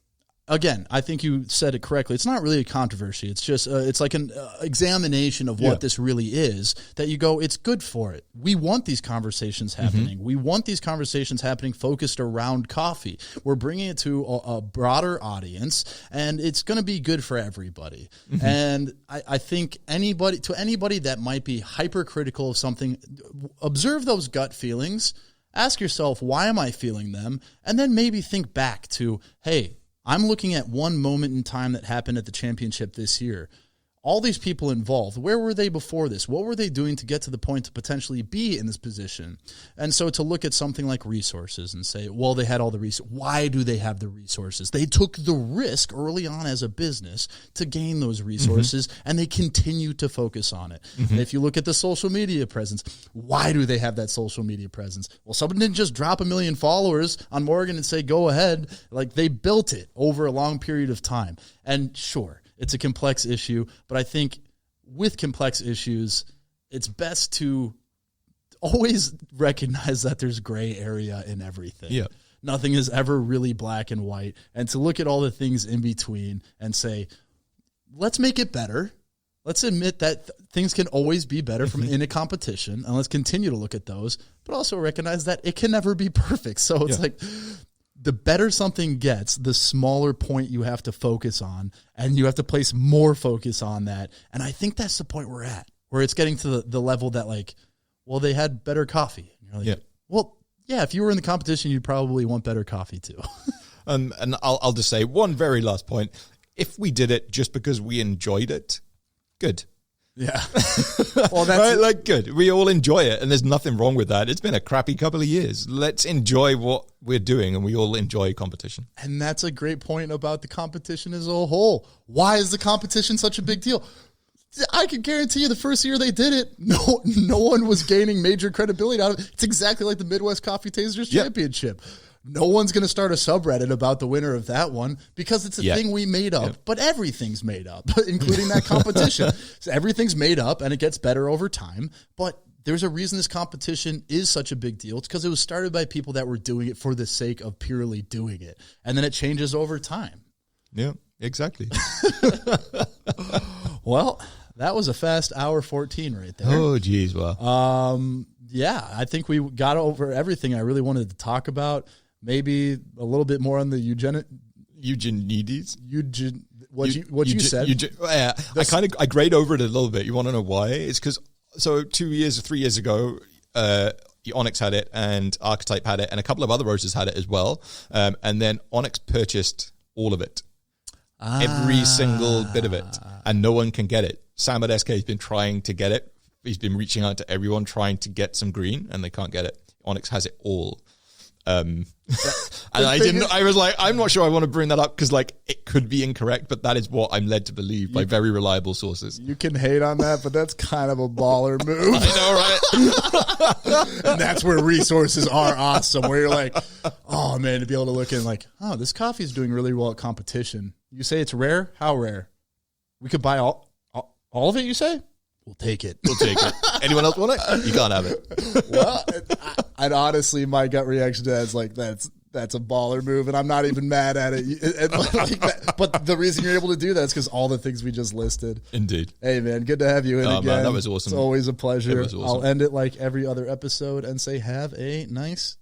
again, I think you said it correctly. It's not really a controversy. It's just it's like an examination of what this really is that you go, it's good for it. We want these conversations happening. We want these conversations happening focused around coffee. We're bringing it to a broader audience, and it's going to be good for everybody. And I think anybody that might be hypercritical of something, observe those gut feelings. Ask yourself, why am I feeling them? And then maybe think back to, hey, I'm looking at one moment in time that happened at the championship this year. All these people involved, where were they before this? What were they doing to get to the point to potentially be in this position? And so to look at something like resources and say, well, they had all the resources. Why do they have the resources? They took the risk early on as a business to gain those resources, and they continue to focus on it. If you look at the social media presence, why do they have that social media presence? Well, someone didn't just drop 1 million followers on Morgan and say, go ahead. Like, they built it over a long period of time. And sure, it's a complex issue, but I think with complex issues, it's best to always recognize that there's gray area in everything. Yeah. Nothing is ever really black and white. And to look at all the things in between and say, let's make it better. Let's admit that things can always be better from in a competition, and let's continue to look at those, but also recognize that it can never be perfect. So it's like, the better something gets, the smaller point you have to focus on, and you have to place more focus on that. And I think that's the point we're at, where it's getting to the level that, like, well, they had better coffee. And you're like, well, yeah, if you were in the competition, you'd probably want better coffee too. And I'll just say one very last point. If we did it just because we enjoyed it, good. Yeah. Well, that's right, like, good. We all enjoy it, and there's nothing wrong with that. It's been a crappy couple of years. Let's enjoy what we're doing, and we all enjoy competition. And that's a great point about the competition as a whole. Why is the competition such a big deal? I can guarantee you the first year they did it, no one was gaining major credibility out of it. It's exactly like the Midwest Coffee Tasters Championship. No one's going to start a subreddit about the winner of that one because it's a thing we made up, but everything's made up, including that competition. So everything's made up, and it gets better over time, but there's a reason this competition is such a big deal. It's because it was started by people that were doing it for the sake of purely doing it. And then it changes over time. Yeah, exactly. Well, that was a fast hour 14 right there. Oh, geez, well. Yeah, I think we got over everything I really wanted to talk about. Maybe a little bit more on the Eugenides. What you said. I grade over it a little bit. You want to know why? It's because 3 years ago, Onyx had it and Archetype had it and a couple of other roasters had it as well. And then Onyx purchased all of it. Every single bit of it. And no one can get it. Sam at SK has been trying to get it. He's been reaching out to everyone trying to get some green and they can't get it. Onyx has it all. And I was like, I'm not sure I want to bring that up because like it could be incorrect, but that is what I'm led to believe by very reliable sources. You can hate on that, but that's kind of a baller move. I know, right? And that's where resources are awesome, where you're like, oh man, to be able to look in like, oh, this coffee is doing really well at competition. You say it's rare? How rare? We could buy all of it, you say? We'll take it. We'll take it. Anyone else want it? You can't have it. Well, I'd honestly, my gut reaction to that is like, that's a baller move, and I'm not even mad at it. But the reason you're able to do that is because all the things we just listed. Indeed. Hey, man, good to have you in again. Man, that was awesome. It's always a pleasure. It was awesome. I'll end it like every other episode and say, have a nice